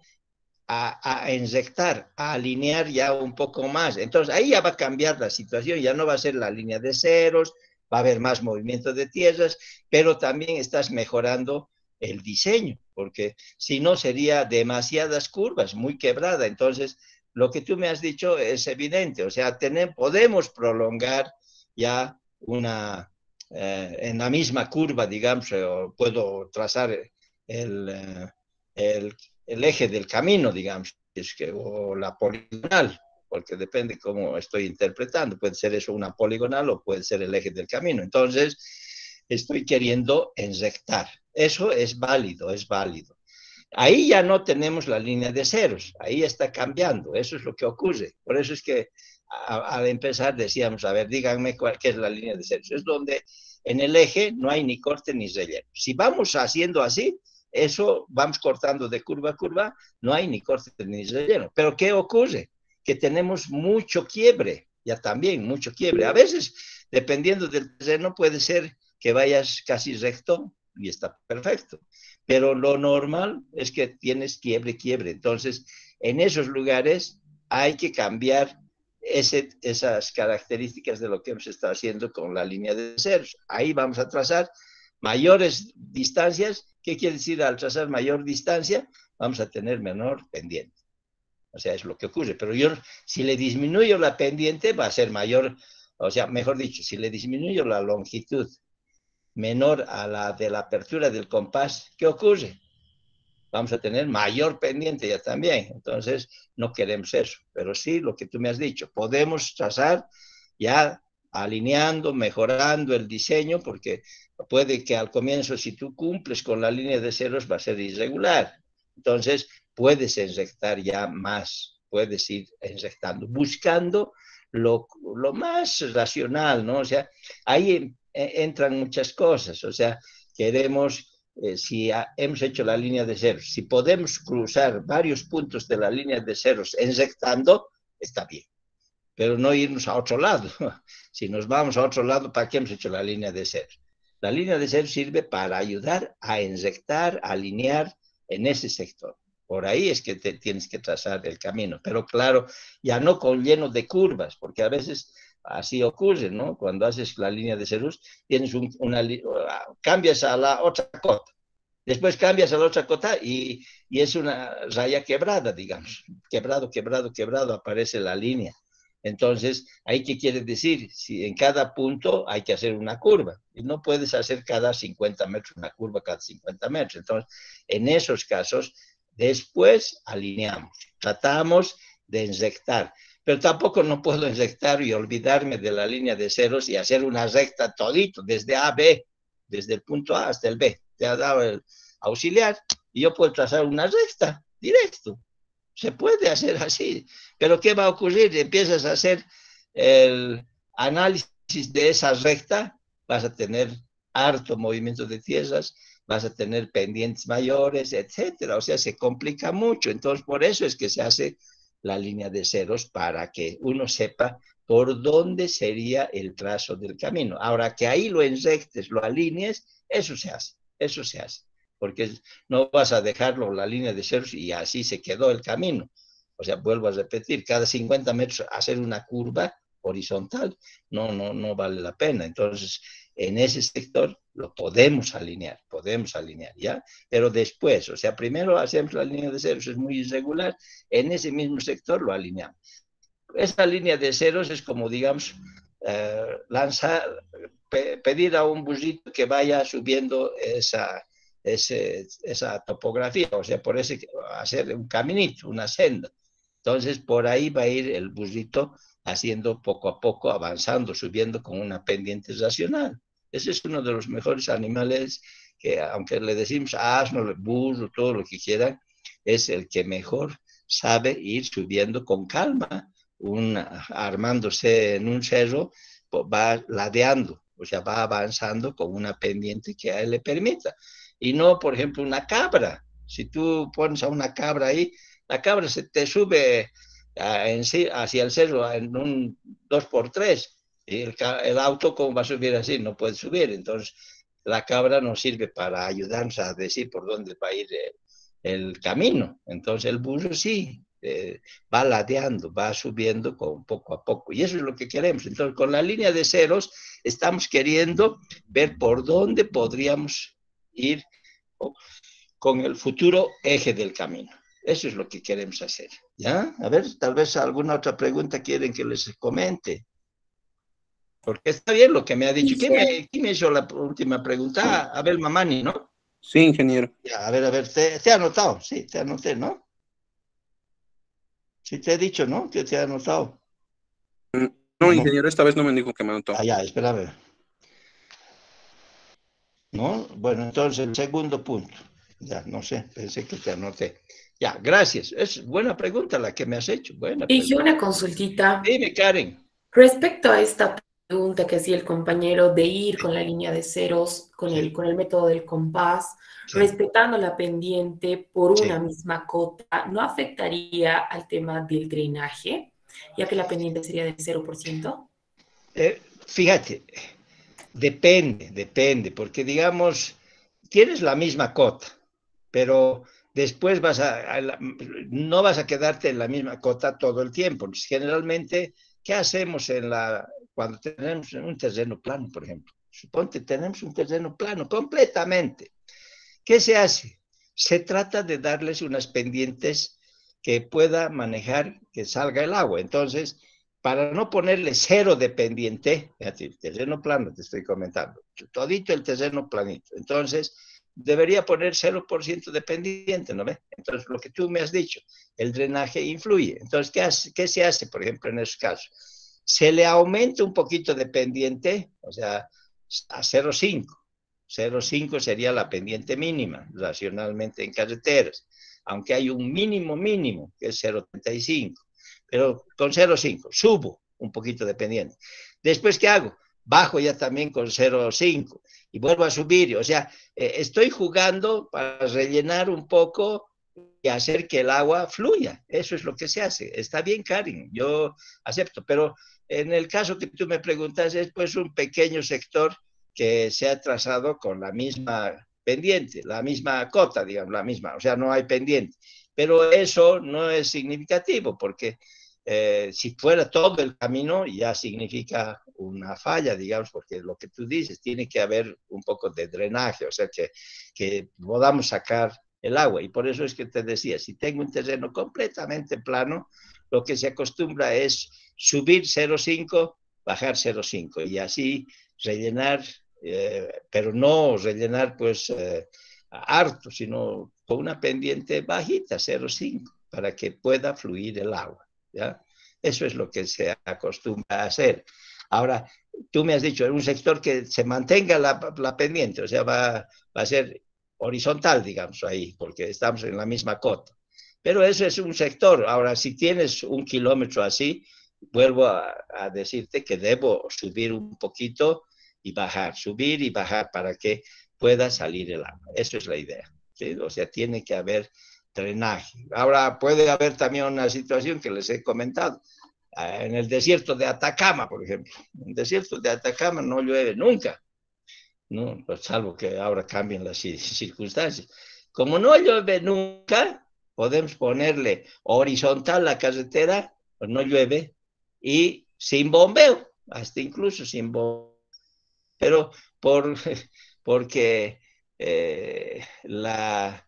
Speaker 1: a inyectar, a alinear ya un poco más. Entonces, ahí ya va a cambiar la situación, ya no va a ser la línea de ceros, va a haber más movimiento de tierras, pero también estás mejorando el diseño, porque si no sería demasiadas curvas, muy quebrada. Entonces, lo que tú me has dicho es evidente, o sea, podemos prolongar ya en la misma curva, digamos, puedo trazar el eje del camino, digamos, o la poligonal, porque depende cómo estoy interpretando, puede ser eso una poligonal o puede ser el eje del camino. Entonces, estoy queriendo inyectar. Eso es válido, es válido. Ahí ya no tenemos la línea de ceros, ahí está cambiando, eso es lo que ocurre. Por eso es que al empezar decíamos, a ver, díganme qué es la línea de ceros. Es donde en el eje no hay ni corte ni relleno. Si vamos haciendo así, eso vamos cortando de curva a curva, no hay ni corte ni relleno. Pero ¿qué ocurre? Que tenemos mucho quiebre, ya también mucho quiebre. A veces, dependiendo del terreno, puede ser que vayas casi recto y está perfecto. Pero lo normal es que tienes quiebre. Entonces, en esos lugares hay que cambiar esas características de lo que hemos estado haciendo con la línea de ceros. Ahí vamos a trazar mayores distancias. ¿Qué quiere decir al trazar mayor distancia? Vamos a tener menor pendiente. O sea, es lo que ocurre. Pero si le disminuyo la pendiente, va a ser mayor. O sea, mejor dicho, si le disminuyo la longitud menor a la de la apertura del compás, ¿qué ocurre? Vamos a tener mayor pendiente ya también. Entonces, no queremos eso. Pero sí, lo que tú me has dicho, podemos trazar ya alineando, mejorando el diseño, porque puede que al comienzo, si tú cumples con la línea de ceros, va a ser irregular. Entonces, puedes inyectar ya más, puedes ir inyectando, buscando lo más racional, ¿no? O sea, ahí entran muchas cosas. O sea, queremos... si hemos hecho la línea de ceros, si podemos cruzar varios puntos de la línea de ceros inyectando, está bien, pero no irnos a otro lado. Si nos vamos a otro lado, ¿para qué hemos hecho la línea de ceros? La línea de ceros sirve para ayudar a inyectar, a alinear en ese sector. Por ahí es que tienes que trazar el camino, pero claro, ya no con lleno de curvas, porque a veces... así ocurre, ¿no? Cuando haces la línea de ceros, tienes cambias a la otra cota. Después cambias a la otra cota y es una raya quebrada, digamos. Quebrado, aparece la línea. Entonces, ¿ahí qué quiere decir? Si en cada punto hay que hacer una curva. Y no puedes hacer cada 50 metros una curva, cada 50 metros. Entonces, en esos casos, después alineamos. Tratamos de inyectar. Pero tampoco no puedo inyectar y olvidarme de la línea de ceros y hacer una recta todito, desde A a B, desde el punto A hasta el B. Te ha dado el auxiliar y yo puedo trazar una recta, directo. Se puede hacer así. Pero ¿qué va a ocurrir? Empiezas a hacer el análisis de esa recta, vas a tener harto movimiento de tierras, vas a tener pendientes mayores, etcétera. O sea, se complica mucho. Entonces, por eso es que se hace la línea de ceros, para que uno sepa por dónde sería el trazo del camino. Ahora que ahí lo inyectes, lo alinees, eso se hace, porque no vas a dejarlo la línea de ceros y así se quedó el camino. O sea, vuelvo a repetir, cada 50 metros hacer una curva horizontal no vale la pena. Entonces, en ese sector lo podemos alinear, ¿ya? Pero después, o sea, primero hacemos la línea de ceros, es muy irregular, en ese mismo sector lo alineamos. esa línea de ceros es como, digamos, pedir a un busito que vaya subiendo esa topografía, o sea, hacer un caminito, una senda. Entonces, por ahí va a ir el burrito haciendo poco a poco, avanzando, subiendo con una pendiente racional. Ese es uno de los mejores animales que, aunque le decimos asno, burro, todo lo que quieran, es el que mejor sabe ir subiendo con calma, armándose en un cerro, va ladeando, o sea, va avanzando con una pendiente que a él le permita. Y no, por ejemplo, una cabra. Si tú pones a una cabra ahí, la cabra se te sube hacia el cerro en un 2x3, y el auto, ¿cómo va a subir así? No puede subir. Entonces, la cabra nos sirve para ayudarnos a decir por dónde va a ir el camino. Entonces, el burro sí, va ladeando, va subiendo poco a poco. Y eso es lo que queremos. Entonces, con la línea de ceros, estamos queriendo ver por dónde podríamos ir con el futuro eje del camino. Eso es lo que queremos hacer. ¿Ya? A ver, tal vez alguna otra pregunta quieren que les comente. Porque está bien lo que me ha dicho. ¿Quién me hizo la última pregunta? Abel Mamani, ¿no?
Speaker 9: Sí, ingeniero.
Speaker 1: Ya, a ver, te ha anotado. Sí, te anoté, ¿no? Sí, te he dicho, ¿no? Que te ha anotado.
Speaker 9: No, ingeniero, esta vez no me dijo que me anotó.
Speaker 1: Ah, ya, espérame. ¿No? Bueno, entonces el segundo punto. Ya, no sé, pensé que te anoté. Ya, gracias. Es buena pregunta la que me has hecho. Buena
Speaker 10: Dije
Speaker 1: pregunta.
Speaker 10: una consultita.
Speaker 1: Dime, Karen.
Speaker 10: Respecto a esta pregunta que hacía el compañero de ir con la línea de ceros, con el método del compás, respetando la pendiente por una misma cota, ¿no afectaría al tema del drenaje, ya que la pendiente sería del 0%?
Speaker 1: Fíjate, depende, porque digamos, tienes la misma cota, pero después no vas a quedarte en la misma cota todo el tiempo. Generalmente, ¿qué hacemos cuando tenemos un terreno plano, por ejemplo? Suponte, tenemos un terreno plano completamente. ¿Qué se hace? Se trata de darles unas pendientes que pueda manejar, que salga el agua. Entonces, para no ponerle cero de pendiente, fíjate, el terreno plano te estoy comentando, todito el terreno planito. Entonces, debería poner 0% de pendiente, ¿no ve? Entonces, lo que tú me has dicho, el drenaje influye. Entonces, ¿qué se hace, por ejemplo, en esos casos? Se le aumenta un poquito de pendiente, o sea, a 0,5. 0,5 sería la pendiente mínima, racionalmente en carreteras, aunque hay un mínimo, que es 0,35. Pero con 0,5, subo un poquito de pendiente. Después, ¿qué hago? Bajo ya también con 0,5 y vuelvo a subir. O sea, estoy jugando para rellenar un poco y hacer que el agua fluya. Eso es lo que se hace. Está bien, Karen, yo acepto. Pero en el caso que tú me preguntas, es pues un pequeño sector que se ha trazado con la misma pendiente, la misma cota, digamos, la misma. O sea, no hay pendiente. Pero eso no es significativo porque si fuera todo el camino ya significa una falla, digamos, porque lo que tú dices, tiene que haber un poco de drenaje, o sea, que podamos sacar el agua. Y por eso es que te decía, si tengo un terreno completamente plano, lo que se acostumbra es subir 0,5, bajar 0,5 y así rellenar, pero no rellenar pues harto, sino con una pendiente bajita, 0,5, para que pueda fluir el agua. ¿Ya? Eso es lo que se acostumbra a hacer. Ahora, tú me has dicho, en un sector que se mantenga la pendiente, o sea, va a ser horizontal, digamos, ahí, porque estamos en la misma cota. Pero eso es un sector. Ahora, si tienes 1 kilómetro así, vuelvo a decirte que debo subir un poquito y bajar, subir y bajar para que pueda salir el agua. Eso es la idea. ¿Sí? O sea, tiene que haber drenaje. Ahora puede haber también una situación que les he comentado. En el desierto de Atacama, por ejemplo. En el desierto de Atacama no llueve nunca, ¿no? Pues salvo que ahora cambien las circunstancias. Como no llueve nunca, podemos ponerle horizontal la carretera, pues no llueve, y sin bombeo, hasta incluso sin bombeo. Pero porque la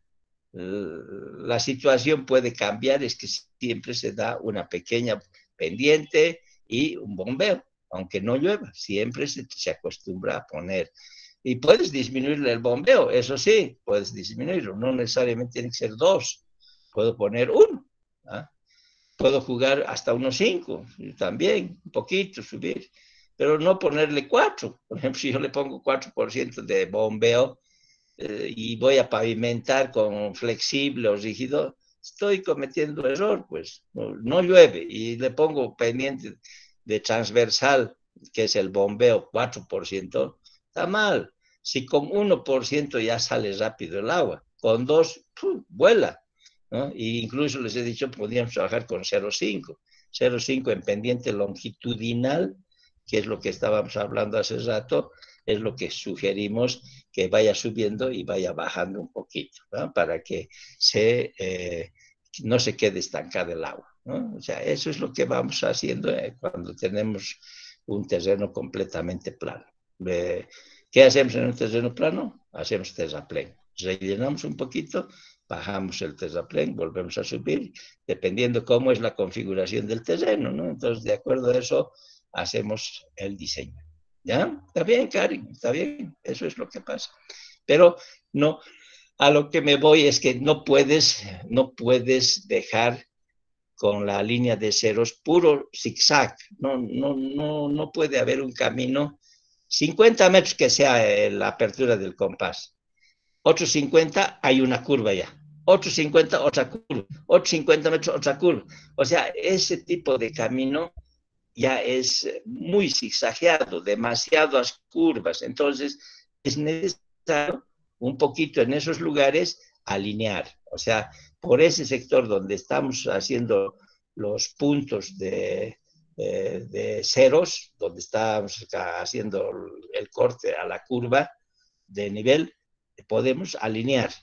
Speaker 1: situación puede cambiar, es que siempre se da una pequeña pendiente y un bombeo, aunque no llueva, siempre se acostumbra a poner. Y puedes disminuirle el bombeo, eso sí, puedes disminuirlo, no necesariamente tiene que ser 2, puedo poner 1, ¿ah? Puedo jugar hasta unos 5, también, un poquito, subir, pero no ponerle 4. Por ejemplo, si yo le pongo 4% de bombeo y voy a pavimentar con flexible o rígido, estoy cometiendo error, pues no llueve, y le pongo pendiente de transversal, que es el bombeo, 4%, está mal. Si con 1% ya sale rápido el agua, con 2, vuela, ¿no? Y incluso les he dicho, podríamos trabajar con 0,5. 0,5 en pendiente longitudinal, que es lo que estábamos hablando hace rato, es lo que sugerimos que vaya subiendo y vaya bajando un poquito, ¿no? Para que no se quede estancado el agua, ¿no? O sea, eso es lo que vamos haciendo cuando tenemos un terreno completamente plano. ¿Qué hacemos en un terreno plano? Hacemos terraplén. Rellenamos un poquito, bajamos el terraplén, volvemos a subir, dependiendo cómo es la configuración del terreno, ¿no? Entonces, de acuerdo a eso, hacemos el diseño. ¿Ya? Está bien, Karin, está bien, eso es lo que pasa. Pero no, a lo que me voy es que no puedes dejar con la línea de ceros puro zigzag. No puede haber un camino 50 metros que sea la apertura del compás. Otros 50 hay una curva ya. Otros 50 otra curva. Otros 50 metros otra curva. O sea, ese tipo de camino ya es muy zigzagueado, demasiadas curvas. Entonces, es necesario un poquito en esos lugares alinear. O sea, por ese sector donde estamos haciendo los puntos de ceros, donde estamos haciendo el corte a la curva de nivel, podemos alinear.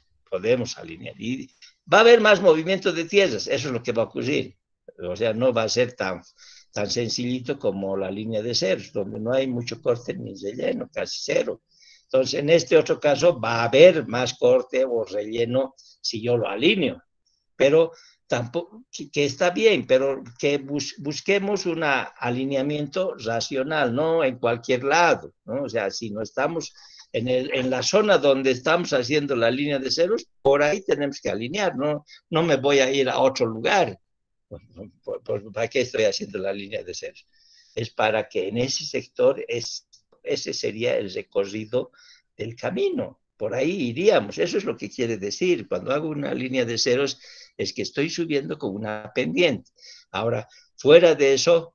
Speaker 1: Y va a haber más movimiento de tierras, eso es lo que va a ocurrir. O sea, no va a ser tan sencillito como la línea de ceros, donde no hay mucho corte ni relleno, casi cero. Entonces, en este otro caso va a haber más corte o relleno si yo lo alineo, pero tampoco, que está bien, pero que busquemos un alineamiento racional, no en cualquier lado, ¿no? O sea, si no estamos en la zona donde estamos haciendo la línea de ceros, por ahí tenemos que alinear, no me voy a ir a otro lugar. ¿Para qué estoy haciendo la línea de ceros? Es para que en ese sector ese sería el recorrido del camino. Por ahí iríamos. Eso es lo que quiere decir. Cuando hago una línea de ceros es que estoy subiendo con una pendiente. Ahora, fuera de eso,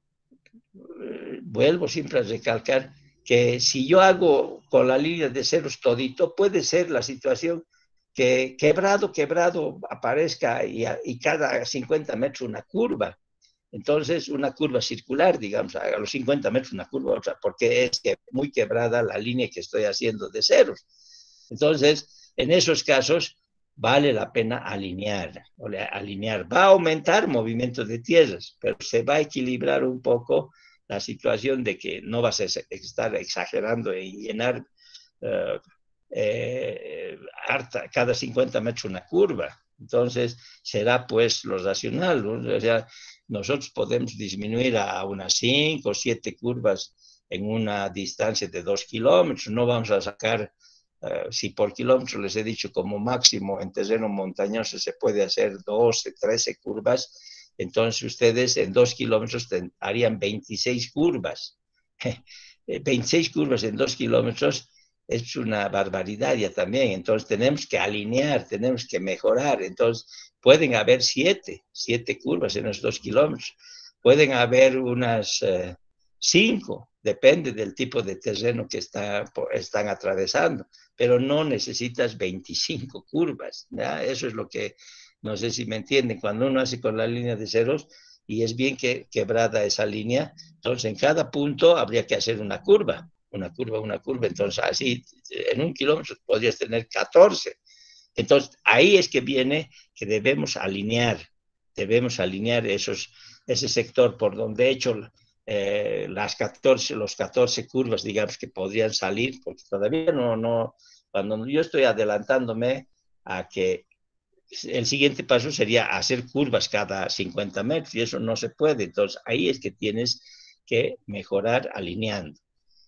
Speaker 1: vuelvo siempre a recalcar que si yo hago con la línea de ceros todito, puede ser la situación que quebrado aparezca y cada 50 metros una curva. Entonces, una curva circular, digamos, a los 50 metros una curva, otra, porque es muy quebrada la línea que estoy haciendo de ceros. Entonces, en esos casos, vale la pena alinear. Va a aumentar movimiento de tierras, pero se va a equilibrar un poco la situación de que no vas a estar exagerando y llenar cada 50 metros una curva. Entonces, será pues lo racional, ¿no? O sea, nosotros podemos disminuir a unas 5 o 7 curvas en una distancia de 2 kilómetros. No vamos a sacar, si por kilómetro les he dicho como máximo en terreno montañoso se puede hacer 12, 13 curvas, entonces ustedes en 2 kilómetros harían 26 curvas. 26 curvas en 2 kilómetros es una barbaridad ya también. Entonces tenemos que alinear, tenemos que mejorar. Entonces pueden haber 7 curvas en los 2 kilómetros. Pueden haber unas 5, depende del tipo de terreno que están atravesando, pero no necesitas 25 curvas, ¿ya? Eso es lo que, no sé si me entienden, cuando uno hace con la línea de ceros y es bien quebrada esa línea, entonces en cada punto habría que hacer una curva. Entonces así en 1 kilómetro podrías tener 14. Entonces ahí es que viene que debemos alinear ese sector por donde he hecho los 14 curvas, digamos, que podrían salir, porque todavía no, cuando yo estoy adelantándome a que el siguiente paso sería hacer curvas cada 50 metros y eso no se puede. Entonces, ahí es que tienes que mejorar alineando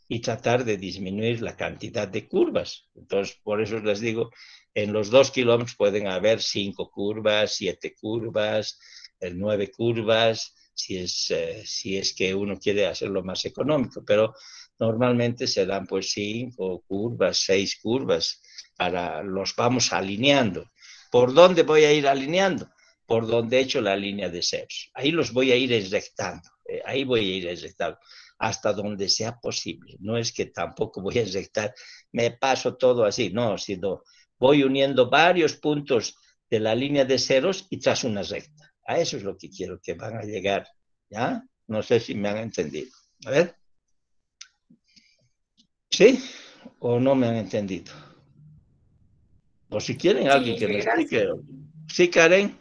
Speaker 1: y tratar de disminuir la cantidad de curvas. Entonces, por eso les digo, en los 2 kilómetros pueden haber 5 curvas, 7 curvas, 9 curvas, si es que uno quiere hacerlo más económico, pero normalmente se dan pues 5 curvas, 6 curvas, los vamos alineando. ¿Por dónde voy a ir alineando? Por donde he hecho la línea de ceros. Ahí los voy a ir eyectando, hasta donde sea posible. No es que tampoco voy a eyectar, me paso todo así, no, sino voy uniendo varios puntos de la línea de ceros y tras una recta. A eso es lo que quiero que van a llegar, ¿ya? No sé si me han entendido. A ver. ¿Sí? ¿O no me han entendido? O si quieren alguien que me explique. ¿Sí, Karen?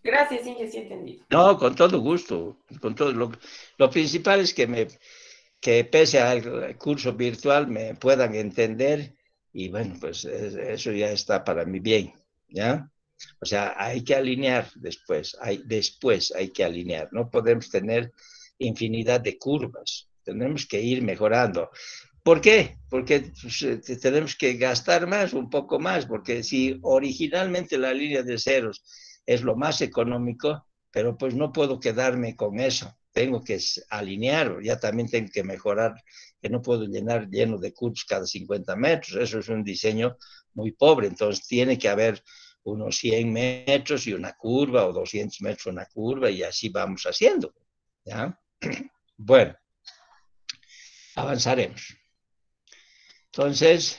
Speaker 10: Gracias, Inge, sí entendí.
Speaker 1: No, con todo gusto. Con todo, lo principal es que pese al curso virtual me puedan entender y bueno, pues eso ya está para mi bien, ¿ya? O sea, hay que alinear después hay que alinear. No podemos tener infinidad de curvas. Tenemos que ir mejorando. ¿Por qué? Porque pues, tenemos que gastar más, un poco más, porque si originalmente la línea de ceros es lo más económico, pero pues no puedo quedarme con eso. Tengo que alinear, ya también tengo que mejorar, que no puedo lleno de curvas cada 50 metros. Eso es un diseño muy pobre, entonces tiene que haber unos 100 metros y una curva, o 200 metros una curva, y así vamos haciendo, ¿ya? Bueno, avanzaremos. Entonces,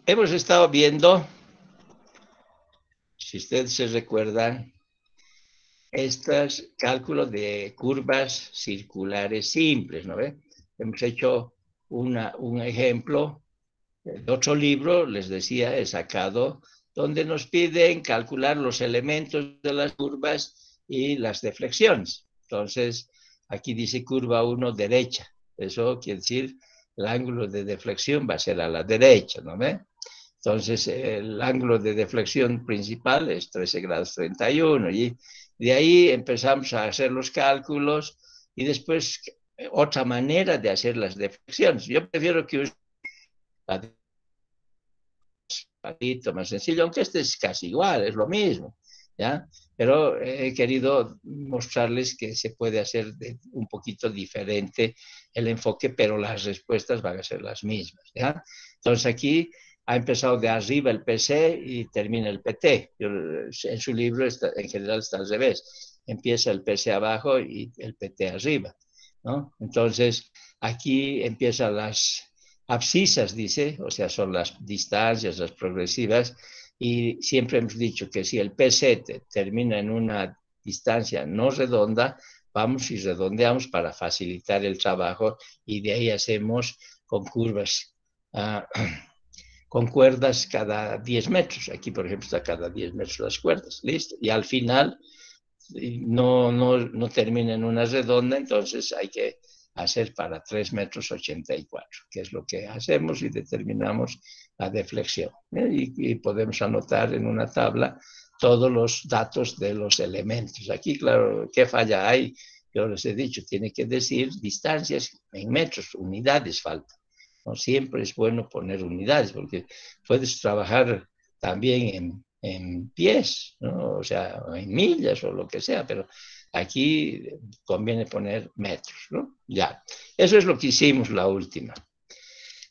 Speaker 1: hemos estado viendo, si ustedes se recuerdan, estos cálculos de curvas circulares simples, ¿no ve? Hemos hecho un ejemplo de otro libro, les decía, he sacado, donde nos piden calcular los elementos de las curvas y las deflexiones. Entonces, aquí dice curva 1 derecha. Eso quiere decir el ángulo de deflexión va a ser a la derecha, ¿no ve? Entonces, el ángulo de deflexión principal es 13 grados 31 y de ahí empezamos a hacer los cálculos y después otra manera de hacer las deflexiones. Yo prefiero que use más sencillo, aunque este es casi igual, es lo mismo, ¿ya? Pero he querido mostrarles que se puede hacer un poquito diferente el enfoque, pero las respuestas van a ser las mismas, ¿ya? Entonces aquí ha empezado de arriba el PC y termina el PT. En su libro en general está al revés. Empieza el PC abajo y el PT arriba, ¿no? Entonces aquí empiezan las abscisas, dice, o sea, son las distancias, las progresivas, y siempre hemos dicho que si el PC termina en una distancia no redonda, vamos y redondeamos para facilitar el trabajo y de ahí hacemos con curvas, con cuerdas cada 10 metros. Aquí, por ejemplo, está cada 10 metros las cuerdas, listo. Y al final no termina en una redonda, entonces hay que hacer para 3 metros 84, que es lo que hacemos y determinamos la deflexión. Y podemos anotar en una tabla todos los datos de los elementos. Aquí, claro, ¿qué falla hay? Yo les he dicho, tiene que decir distancias en metros, unidades faltan. No siempre es bueno poner unidades, porque puedes trabajar también en pies, ¿no? O sea, en millas o lo que sea, pero aquí conviene poner metros, ¿no? Ya, eso es lo que hicimos la última.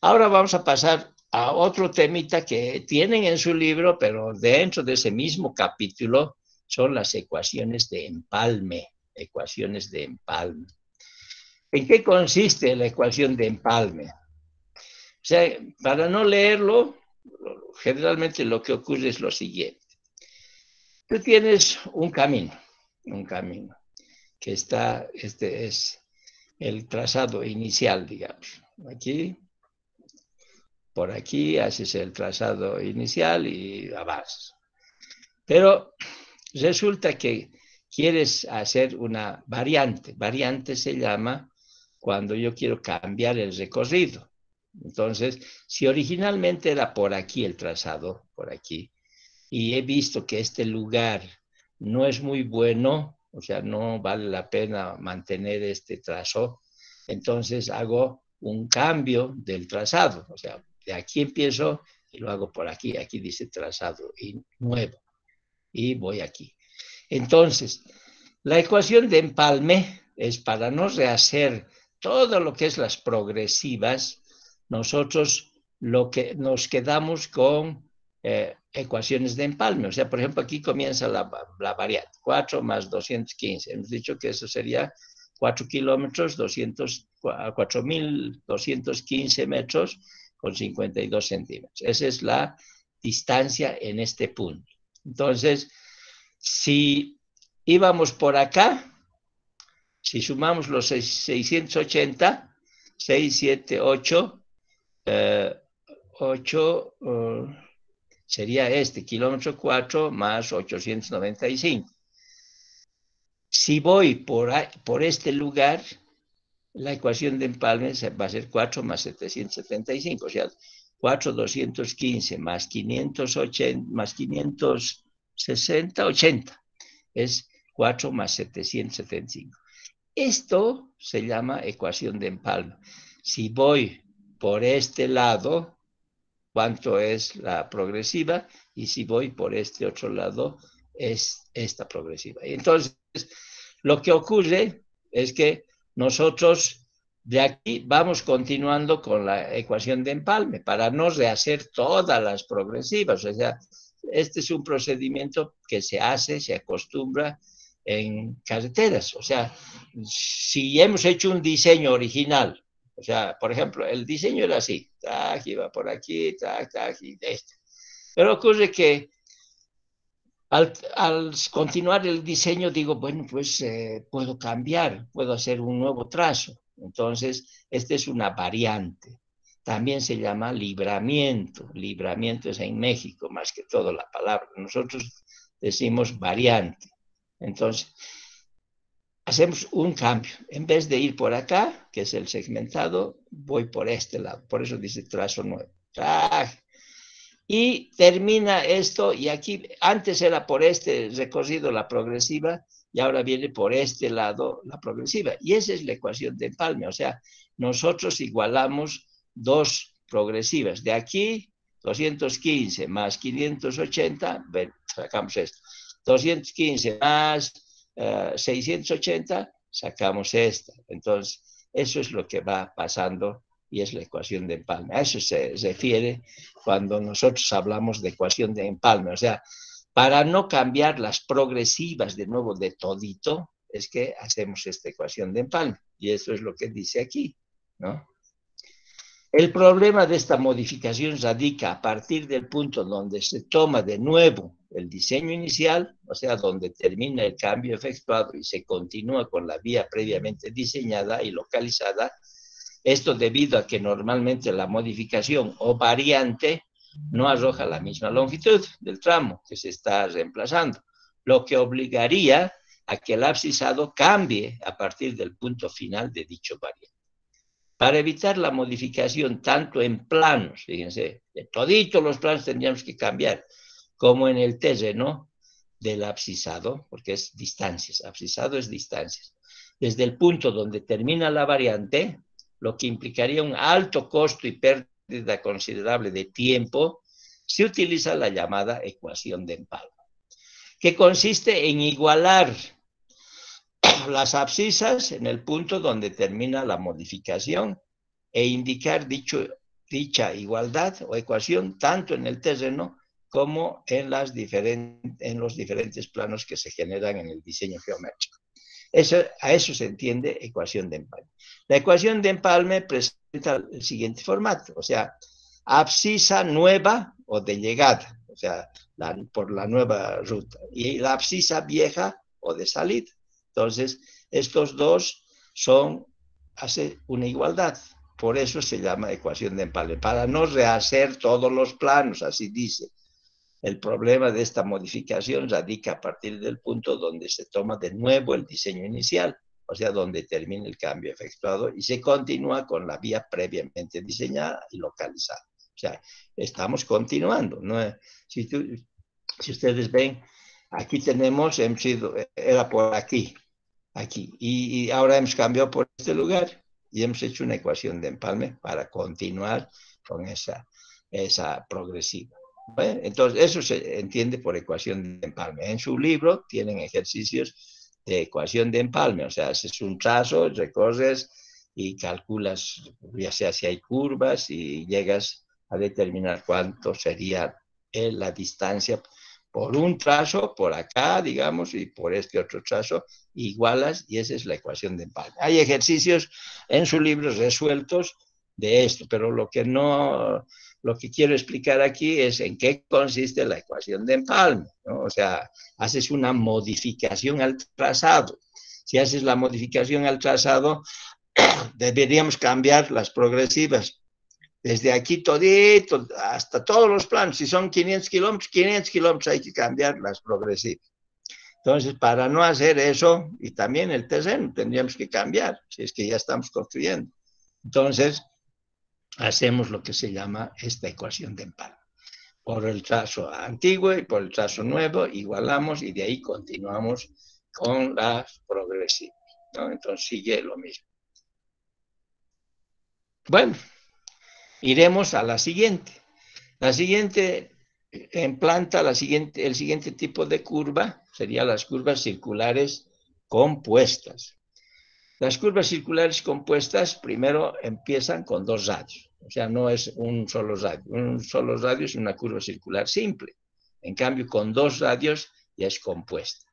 Speaker 1: Ahora vamos a pasar a otro temita que tienen en su libro, pero dentro de ese mismo capítulo son las ecuaciones de empalme. Ecuaciones de empalme. ¿En qué consiste la ecuación de empalme? O sea, para no leerlo, generalmente lo que ocurre es lo siguiente. Tú tienes un camino, que está, este es el trazado inicial, digamos. Aquí, por aquí haces el trazado inicial y avanzas. Pero resulta que quieres hacer una variante. Variante se llama cuando yo quiero cambiar el recorrido. Entonces, si originalmente era por aquí el trazado, por aquí, y he visto que este lugar no es muy bueno, o sea, no vale la pena mantener este trazo, entonces hago un cambio del trazado. O sea, de aquí empiezo y lo hago por aquí. Aquí dice trazado y nuevo. Y voy aquí. Entonces, la ecuación de empalme es para no rehacer todo lo que es las progresivas. Nosotros nos quedamos con ecuaciones de empalme. O sea, por ejemplo, aquí comienza la variante. 4 más 215. Hemos dicho que eso sería 4 kilómetros, 4.215 metros con 52 centímetros. Esa es la distancia en este punto. Entonces, si íbamos por acá, si sumamos los 680, 6, 7, 8, 8 sería este, kilómetro 4 más 895. Si voy por este lugar, la ecuación de empalme va a ser 4 más 775, o sea, 4,215 más 580, más 560, 80, es 4 más 775. Esto se llama ecuación de empalme. Si voy por este lado, ¿cuánto es la progresiva? Y si voy por este otro lado, es esta progresiva. Y entonces, lo que ocurre es que nosotros de aquí vamos continuando con la ecuación de empalme para no rehacer todas las progresivas. O sea, este es un procedimiento que se hace, se acostumbra en carreteras. O sea, si hemos hecho un diseño original, o sea, por ejemplo, el diseño era así, tac, iba por aquí, tac, tac, y este. Pero ocurre que al continuar el diseño digo, bueno, pues puedo cambiar, puedo hacer un nuevo trazo. Entonces, esta es una variante. También se llama libramiento. Libramiento es en México, más que todo la palabra. Nosotros decimos variante. Entonces, hacemos un cambio. En vez de ir por acá, que es el segmentado, voy por este lado. Por eso dice trazo nuevo. Y termina esto, y aquí antes era por este recorrido la progresiva, y ahora viene por este lado la progresiva. Y esa es la ecuación de empalme. O sea, nosotros igualamos dos progresivas. De aquí, 215 más 580, ven, sacamos esto. 215 más 680, sacamos esta. Entonces, eso es lo que va pasando y es la ecuación de empalme. A eso se refiere cuando nosotros hablamos de ecuación de empalme. O sea, para no cambiar las progresivas de nuevo de todito, es que hacemos esta ecuación de empalme. Y eso es lo que dice aquí, ¿no? El problema de esta modificación radica a partir del punto donde se toma de nuevo el diseño inicial, o sea, donde termina el cambio efectuado y se continúa con la vía previamente diseñada y localizada. Esto debido a que normalmente la modificación o variante no arroja la misma longitud del tramo que se está reemplazando, lo que obligaría a que el abscisado cambie a partir del punto final de dicho variante. Para evitar la modificación tanto en planos, fíjense, de toditos los planos tendríamos que cambiar, como en el terreno del abscisado, porque es distancias, abscisado es distancias. Desde el punto donde termina la variante, lo que implicaría un alto costo y pérdida considerable de tiempo, se utiliza la llamada ecuación de empalme, que consiste en igualar las abscisas en el punto donde termina la modificación e indicar dicha igualdad o ecuación tanto en el terreno como en los diferentes planos que se generan en el diseño geométrico. A eso se entiende ecuación de empalme. La ecuación de empalme presenta el siguiente formato, o sea, abscisa nueva o de llegada, o sea, por la nueva ruta, y la abscisa vieja o de salida. Entonces, estos dos hace una igualdad. Por eso se llama ecuación de empalme, para no rehacer todos los planos, así dice. El problema de esta modificación radica a partir del punto donde se toma de nuevo el diseño inicial, o sea, donde termina el cambio efectuado y se continúa con la vía previamente diseñada y localizada. O sea, estamos continuando, ¿no? Si ustedes ven, aquí tenemos, era por aquí, y ahora hemos cambiado por este lugar y hemos hecho una ecuación de empalme para continuar con esa progresiva. ¿Bueno? Entonces, eso se entiende por ecuación de empalme. En su libro tienen ejercicios de ecuación de empalme, o sea, haces un trazo, recorres y calculas, ya sea si hay curvas y llegas a determinar cuánto sería la distancia por un trazo, por acá, digamos, y por este otro trazo, igualas, y esa es la ecuación de empalme. Hay ejercicios en su libro resueltos de esto, pero lo que quiero explicar aquí es en qué consiste la ecuación de empalme, ¿no? O sea, haces una modificación al trazado. Si haces la modificación al trazado, deberíamos cambiar las progresivas. Desde aquí todito, hasta todos los planos. Si son 500 kilómetros hay que cambiar las progresivas. Entonces, para no hacer eso, y también el terreno tendríamos que cambiar, si es que ya estamos construyendo. Entonces, hacemos lo que se llama esta ecuación de empalme. Por el trazo antiguo y por el trazo nuevo, igualamos y de ahí continuamos con las progresivas, ¿no? Entonces, sigue lo mismo. Bueno, iremos a la siguiente. La siguiente implanta el siguiente tipo de curva, serían las curvas circulares compuestas. Las curvas circulares compuestas primero empiezan con dos radios, o sea, no es un solo radio. Un solo radio es una curva circular simple. En cambio, con dos radios ya es compuesta.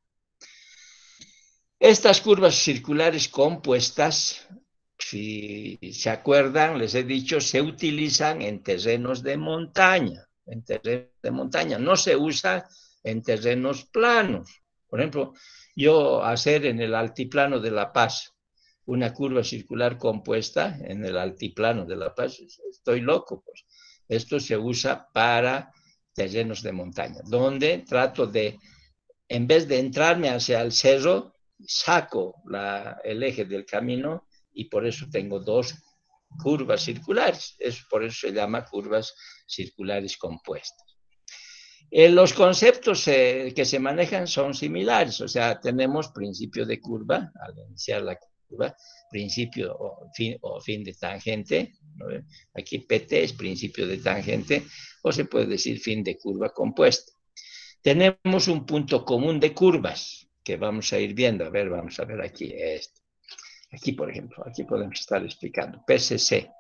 Speaker 1: Estas curvas circulares compuestas, si se acuerdan, les he dicho, se utilizan en terrenos de montaña. En terrenos de montaña. No se usa en terrenos planos. Por ejemplo, yo hacer en el altiplano de La Paz una curva circular compuesta en el altiplano de La Paz, estoy loco, pues. Esto se usa para terrenos de montaña, donde trato de, en vez de entrarme hacia el cerro, saco el eje del camino y por eso tengo dos curvas circulares. Por eso se llama curvas circulares compuestas. Los conceptos que se manejan son similares, o sea, tenemos principio de curva al iniciar la curva, principio o fin de tangente, ¿no? Aquí PT es principio de tangente, o se puede decir fin de curva compuesta. Tenemos un punto común de curvas que vamos a ir viendo. A ver, vamos a ver aquí esto. Aquí, por ejemplo, aquí podemos estar explicando. PCC,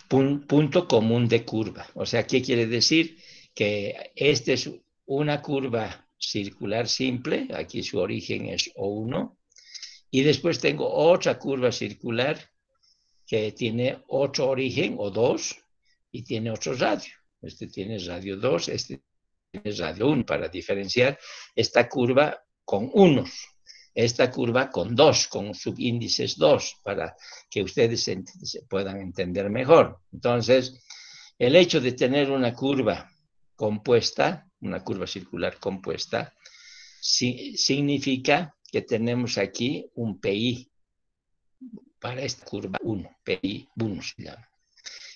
Speaker 1: punto común de curva. O sea, ¿qué quiere decir? Que esta es una curva circular simple, aquí su origen es O1, y después tengo otra curva circular que tiene otro origen, O2, y tiene otro radio. Este tiene radio 2, este tiene radio 1, para diferenciar esta curva con unos. Esta curva con 2, con subíndices 2, para que ustedes se puedan entender mejor. Entonces, el hecho de tener una curva compuesta, una curva circular compuesta, significa que tenemos aquí un PI para esta curva 1, PI 1 se llama.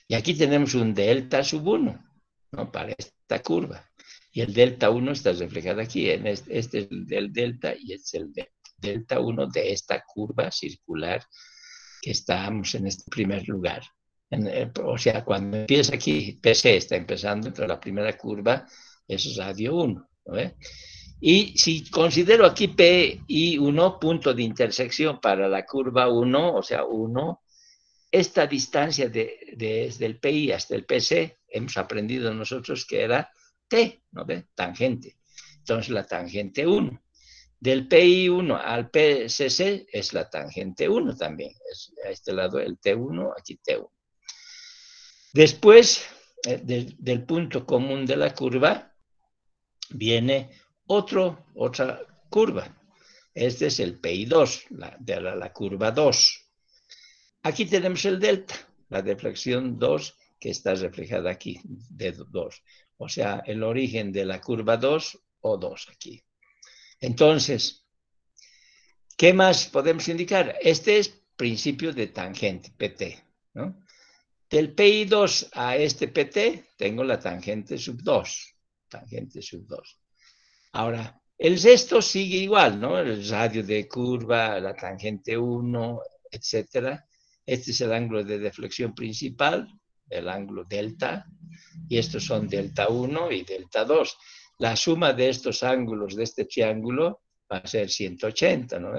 Speaker 1: Y aquí tenemos un delta sub 1, ¿no? Para esta curva. Y el delta 1 está reflejado aquí. Este es el delta y este es el delta 1 de esta curva circular que estamos en este primer lugar. O sea, cuando empieza aquí, PC está empezando entre la primera curva, es radio 1, ¿no? Y si considero aquí P y 1, punto de intersección para la curva 1, o sea, 1, esta distancia desde el PI hasta el PC, hemos aprendido nosotros que era T, ¿no ve? Tangente. Entonces, la tangente 1. Del PI1 al PCC es la tangente 1 también. Es a este lado el T1, aquí T1. Después del punto común de la curva, viene otra curva. Este es el PI2, la curva 2. Aquí tenemos el delta, la deflexión 2, que está reflejada aquí, de 2. O sea, el origen de la curva 2, O2 aquí. Entonces, ¿qué más podemos indicar? Este es principio de tangente, PT, ¿no? Del PI2 a este PT tengo la tangente sub 2. Tangente sub 2. Ahora, el resto sigue igual, ¿no? El radio de curva, la tangente 1, etc. Este es el ángulo de deflexión principal, el ángulo delta, y estos son delta 1 y delta 2. La suma de estos ángulos de este triángulo va a ser 180, ¿no?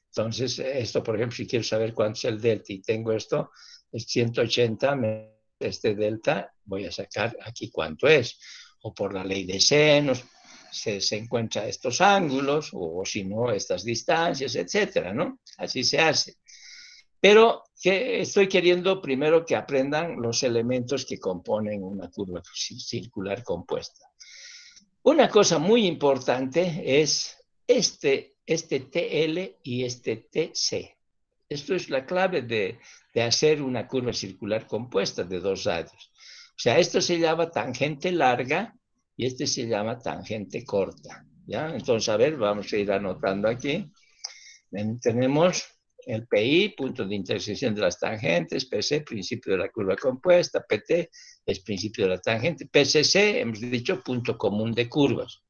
Speaker 1: Entonces, esto, por ejemplo, si quiero saber cuánto es el delta y tengo esto, es 180 menos este delta, voy a sacar aquí cuánto es. O por la ley de senos, se encuentran estos ángulos, o si no, estas distancias, etcétera, ¿no? Así se hace. Pero que estoy queriendo primero que aprendan los elementos que componen una curva circular compuesta. Una cosa muy importante es este TL y este TC. Esto es la clave de hacer una curva circular compuesta de dos radios. O sea, esto se llama tangente larga y este se llama tangente corta, ¿ya? Entonces, a ver, vamos a ir anotando aquí. Tenemos el PI, punto de intersección de las tangentes, PC, principio de la curva compuesta, PT es principio de la tangente, PCC, hemos dicho, punto común de curvas,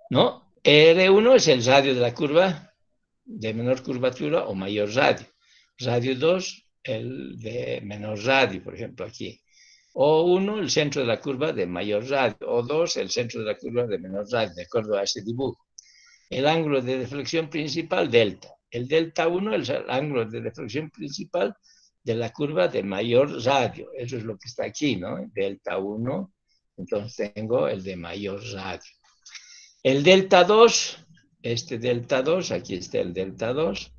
Speaker 1: ¿no? R1 es el radio de la curva de menor curvatura o mayor radio. Radio 2, el de menor radio, por ejemplo, aquí. O1, el centro de la curva de mayor radio. O2, el centro de la curva de menor radio, de acuerdo a ese dibujo. El ángulo de deflexión principal, delta. El delta 1 es el ángulo de deflexión principal de la curva de mayor radio. Eso es lo que está aquí, ¿no? Delta 1, entonces tengo el de mayor radio. El delta 2, este delta 2, aquí está el delta 2,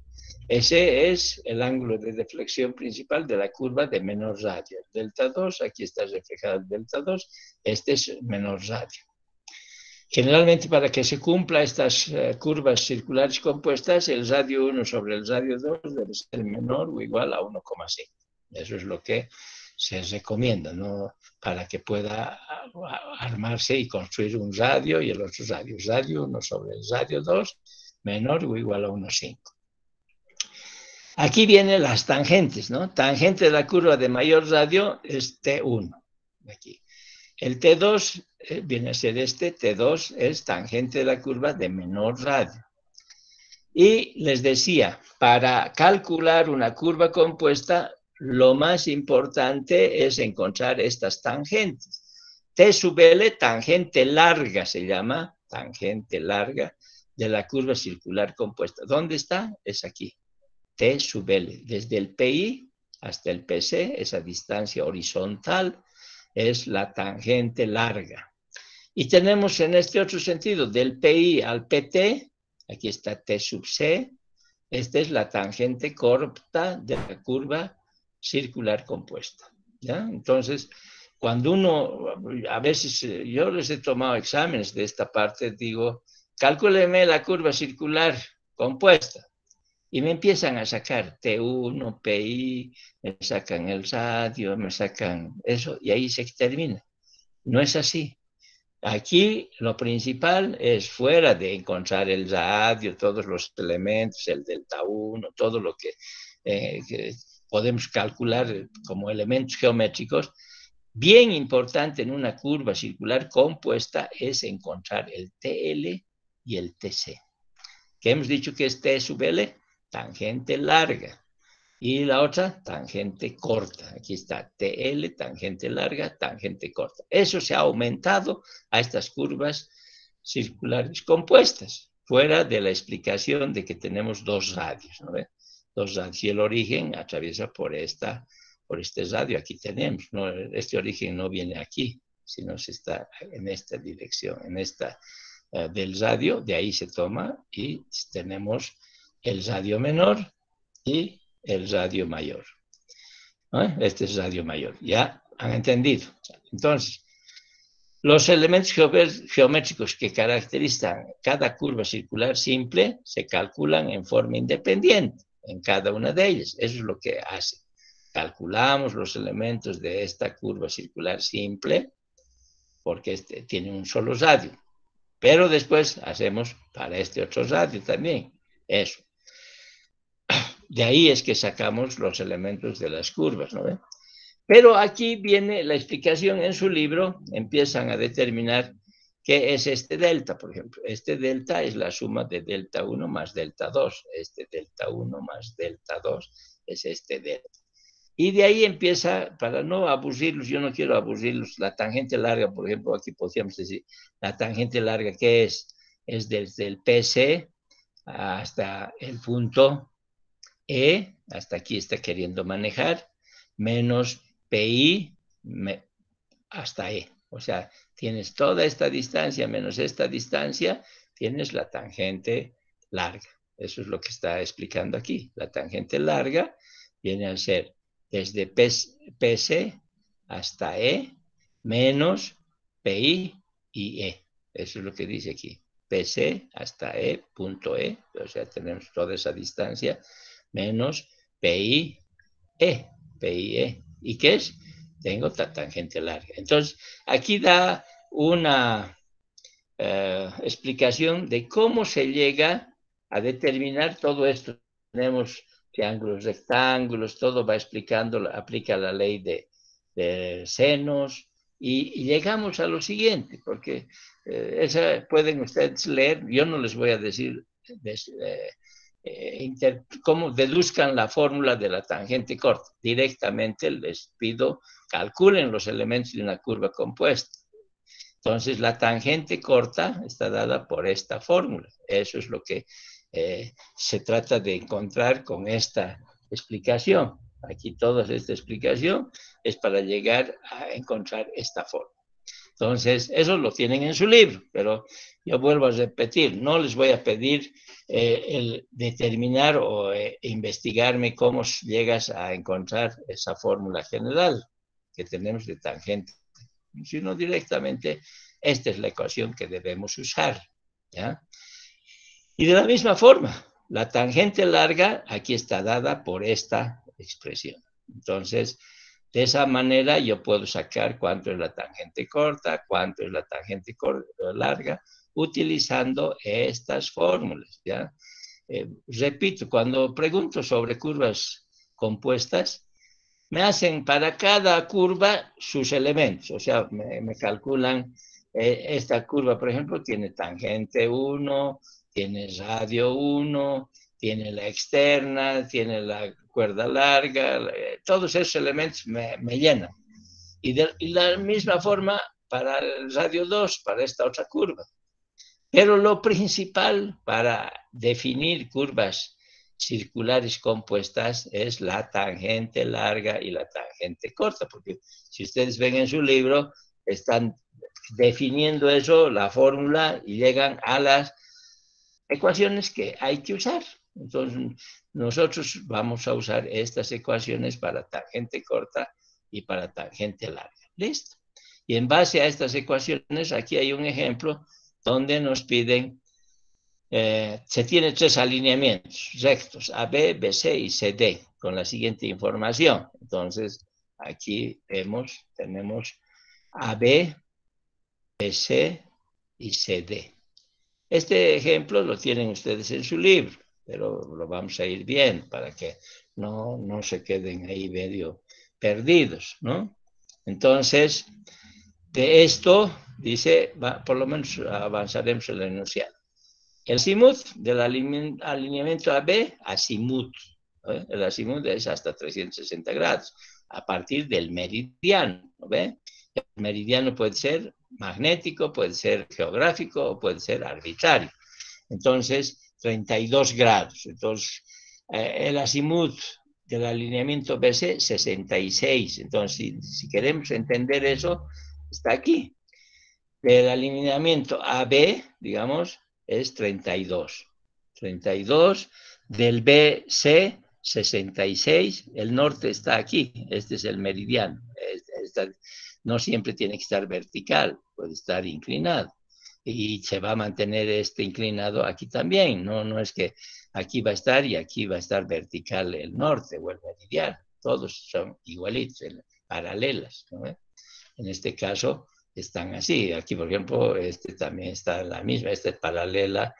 Speaker 1: ese es el ángulo de deflexión principal de la curva de menor radio. El delta 2, aquí está reflejado el delta 2, este es menor radio. Generalmente, para que se cumpla estas curvas circulares compuestas, el radio 1 sobre el radio 2 debe ser menor o igual a 1,5. Eso es lo que se recomienda, ¿no? Para que pueda armarse y construir un radio y el otro radio. Radio 1 sobre el radio 2, menor o igual a 1,5. Aquí vienen las tangentes, ¿no? Tangente de la curva de mayor radio es T1. Aquí. El T2 viene a ser este, T2 es tangente de la curva de menor radio. Y les decía, para calcular una curva compuesta, lo más importante es encontrar estas tangentes. T sub L, tangente larga se llama, tangente larga de la curva circular compuesta. ¿Dónde está? Es aquí. T sub L, desde el PI hasta el PC, esa distancia horizontal, es la tangente larga. Y tenemos en este otro sentido, del PI al PT, aquí está T sub C, esta es la tangente corta de la curva circular compuesta, ¿ya? Entonces, cuando uno, a veces yo les he tomado exámenes de esta parte, digo, calcúleme la curva circular compuesta. Y me empiezan a sacar T1, PI, me sacan el radio, me sacan eso, y ahí se termina. No es así. Aquí lo principal es, fuera de encontrar el radio, todos los elementos, el delta 1, todo lo que podemos calcular como elementos geométricos, bien importante en una curva circular compuesta es encontrar el TL y el TC. ¿Qué hemos dicho que es T sub L? Tangente larga. Y la otra, tangente corta. Aquí está TL, tangente larga, tangente corta. Eso se ha aumentado a estas curvas circulares compuestas, fuera de la explicación de que tenemos dos radios, ¿no? Dos radios. Y el origen atraviesa por este radio. Aquí tenemos, ¿no? Este origen no viene aquí, sino se está en esta dirección, en esta del radio. De ahí se toma y tenemos el radio menor y el radio mayor. ¿No? Este es radio mayor. ¿Ya han entendido? Entonces, los elementos geométricos que caracterizan cada curva circular simple se calculan en forma independiente en cada una de ellas. Eso es lo que hace. calculamos los elementos de esta curva circular simple, porque tiene un solo radio. Pero después hacemos para este otro radio también. Eso. De ahí es que sacamos los elementos de las curvas, ¿no ven? Pero aquí viene la explicación en su libro, empiezan a determinar qué es este delta, por ejemplo. Este delta es la suma de delta 1 más delta 2. Este delta 1 más delta 2 es este delta. Y de ahí empieza, para no aburrirlos, yo no quiero aburrirlos, la tangente larga, por ejemplo, aquí podríamos decir, la tangente larga, ¿qué es? Es desde el PC hasta el punto E, hasta aquí está queriendo manejar, menos PI hasta E. O sea, tienes toda esta distancia menos esta distancia, tienes la tangente larga. Eso es lo que está explicando aquí. La tangente larga viene a ser desde PC hasta E menos PI y E. Eso es lo que dice aquí. PC hasta E, punto E, o sea, tenemos toda esa distancia, menos PI, E. ¿Y qué es? Tengo tangente larga. Entonces, aquí da una explicación de cómo se llega a determinar todo esto. Tenemos triángulos, rectángulos, todo va explicando, aplica la ley de senos, y llegamos a lo siguiente, porque esa pueden ustedes leer, yo no les voy a decir cómo deduzcan la fórmula de la tangente corta. Directamente les pido, calculen los elementos de una curva compuesta. Entonces, la tangente corta está dada por esta fórmula. Eso es lo que se trata de encontrar con esta explicación. Aquí toda esta explicación es para llegar a encontrar esta fórmula. Entonces, eso lo tienen en su libro, pero yo vuelvo a repetir, no les voy a pedir el determinar o investigarme cómo llegas a encontrar esa fórmula general que tenemos de tangente, sino directamente, esta es la ecuación que debemos usar, ¿ya? Y de la misma forma, la tangente larga aquí está dada por esta expresión. Entonces, de esa manera yo puedo sacar cuánto es la tangente corta, cuánto es la tangente larga, utilizando estas fórmulas, ¿ya? Repito, cuando pregunto sobre curvas compuestas, me hacen para cada curva sus elementos, o sea, me calculan, esta curva, por ejemplo, tiene tangente 1, tiene radio 1, tiene la externa, tiene la cuerda larga, todos esos elementos me llenan. Y de la misma forma para el radio 2, para esta otra curva. Pero lo principal para definir curvas circulares compuestas es la tangente larga y la tangente corta, porque si ustedes ven en su libro, están definiendo eso, la fórmula, y llegan a las ecuaciones que hay que usar. Entonces, nosotros vamos a usar estas ecuaciones para tangente corta y para tangente larga. ¿Listo? Y en base a estas ecuaciones, aquí hay un ejemplo donde nos piden, se tiene 3 alineamientos rectos, AB, BC y CD, con la siguiente información. Entonces, aquí tenemos AB, BC y CD. Este ejemplo lo tienen ustedes en su libro, pero lo vamos a ir viendo para que no se queden ahí medio perdidos, ¿no? Entonces, de esto, dice, por lo menos avanzaremos en el enunciado. El azimut del alineamiento AB, azimut, ¿no? El azimut es hasta 360 grados, a partir del meridiano, ¿no ve? El meridiano puede ser magnético, puede ser geográfico o puede ser arbitrario. Entonces, 32 grados. Entonces, el azimut del alineamiento BC, 66. Entonces, si queremos entender eso, está aquí. El alineamiento AB, digamos, es 32. 32 del BC, 66. El norte está aquí. Este es el meridiano. No siempre tiene que estar vertical, puede estar inclinado. Y se va a mantener inclinado aquí también. No es que aquí va a estar y aquí va a estar vertical el norte o el meridiano. todos son igualitos, paralelas, ¿no? En este caso están así. Aquí, por ejemplo, este también está la misma, esta es paralela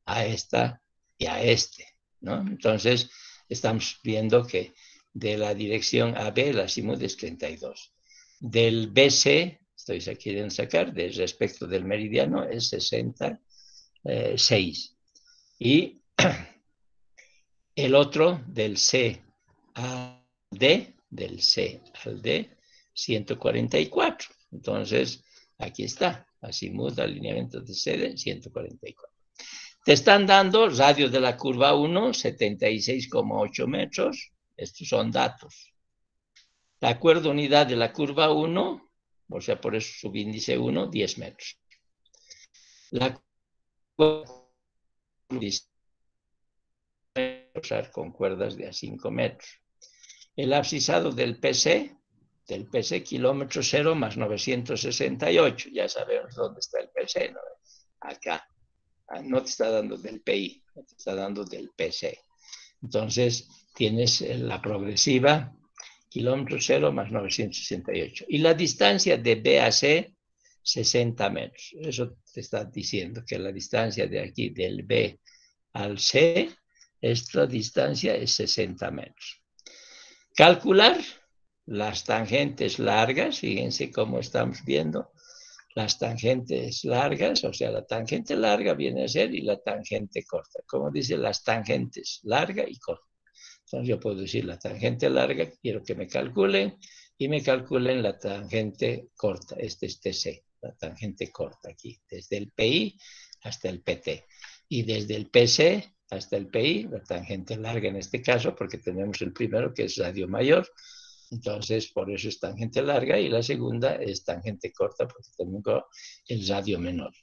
Speaker 1: a esta y a este, ¿no? Entonces, estamos viendo que de la dirección AB el azimut es 32. Del BC, estoy queriendo sacar, respecto del meridiano, es 66. Y el otro, del C al D, 144. Entonces, aquí está, azimut, alineamiento de CD, 144. Te están dando radio de la curva 1, 76,8 metros. Estos son datos. La cuerda unidad de la curva 1, o sea, por eso subíndice 1, 10 metros. La curva con cuerdas de a 5 metros. El abscisado del PC kilómetro 0 más 968. Ya sabemos dónde está el PC, ¿no? Acá. No te está dando del PI, te está dando del PC. Entonces, tienes la progresiva, kilómetro 0 más 968. Y la distancia de B a C, 60 metros. Eso te está diciendo que la distancia de aquí, del B al C, esta distancia es 60 metros. Calcular las tangentes largas, fíjense cómo estamos viendo. Las tangentes largas, o sea, la tangente larga viene a ser y la tangente corta. Como dice, las tangentes larga y corta. Entonces yo puedo decir la tangente larga, quiero que me calculen, y me calculen la tangente corta. Este es TC, la tangente corta aquí, desde el PI hasta el PT. Y desde el PC hasta el PI, la tangente larga en este caso, porque tenemos el primero que es radio mayor. Entonces, por eso es tangente larga, y la segunda es tangente corta, porque tengo el radio menor.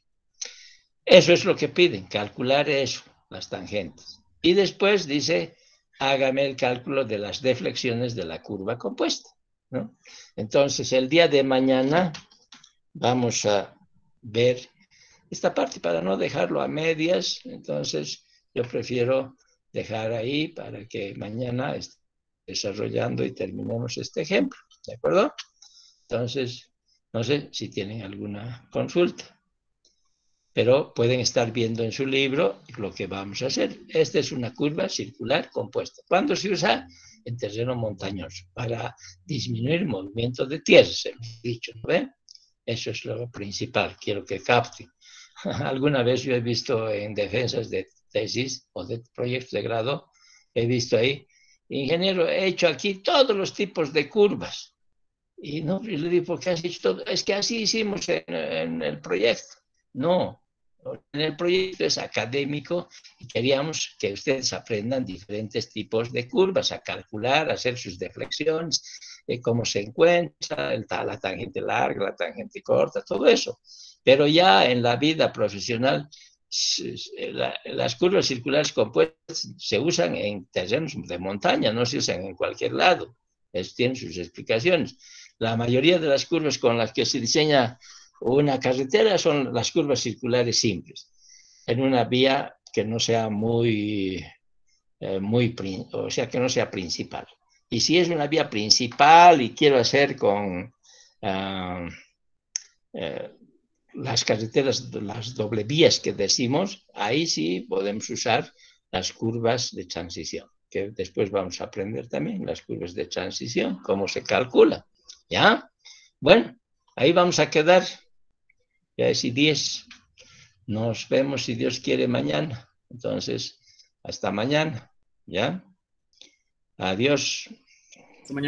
Speaker 1: Eso es lo que piden, calcular eso, las tangentes. Y después dice, hágame el cálculo de las deflexiones de la curva compuesta, ¿no? Entonces, el día de mañana vamos a ver esta parte para no dejarlo a medias. Entonces, yo prefiero dejar ahí para que mañana desarrollando y terminemos este ejemplo, ¿de acuerdo? Entonces, no sé si tienen alguna consulta, pero pueden estar viendo en su libro lo que vamos a hacer. Esta es una curva circular compuesta. ¿Cuándo se usa? En terreno montañoso, para disminuir el movimiento de tierras, hemos dicho, ¿no ven? Eso es lo principal, quiero que capten. Alguna vez yo he visto en defensas de tesis o de proyectos de grado, he visto ahí, ingeniero, he hecho aquí todos los tipos de curvas. Y no, y le digo, ¿por qué has hecho todo? Es que así hicimos en el proyecto. No, en el proyecto es académico y queríamos que ustedes aprendan diferentes tipos de curvas, a calcular, a hacer sus deflexiones, cómo se encuentra, la tangente larga, la tangente corta, todo eso. Pero ya en la vida profesional, las curvas circulares compuestas se usan en terrenos de montaña, no se usan en cualquier lado. Tienen sus explicaciones. La mayoría de las curvas con las que se diseña una carretera son las curvas circulares simples, en una vía que no sea o sea, que no sea principal. Y si es una vía principal y quiero hacer con las carreteras, las doble vías que decimos, ahí sí podemos usar las curvas de transición, que después vamos a aprender también las curvas de transición, cómo se calcula, ¿ya? Bueno, ahí vamos a quedar, ya es 10, nos vemos si Dios quiere mañana, entonces, hasta mañana, ¿ya? Adiós.
Speaker 2: Hasta mañana.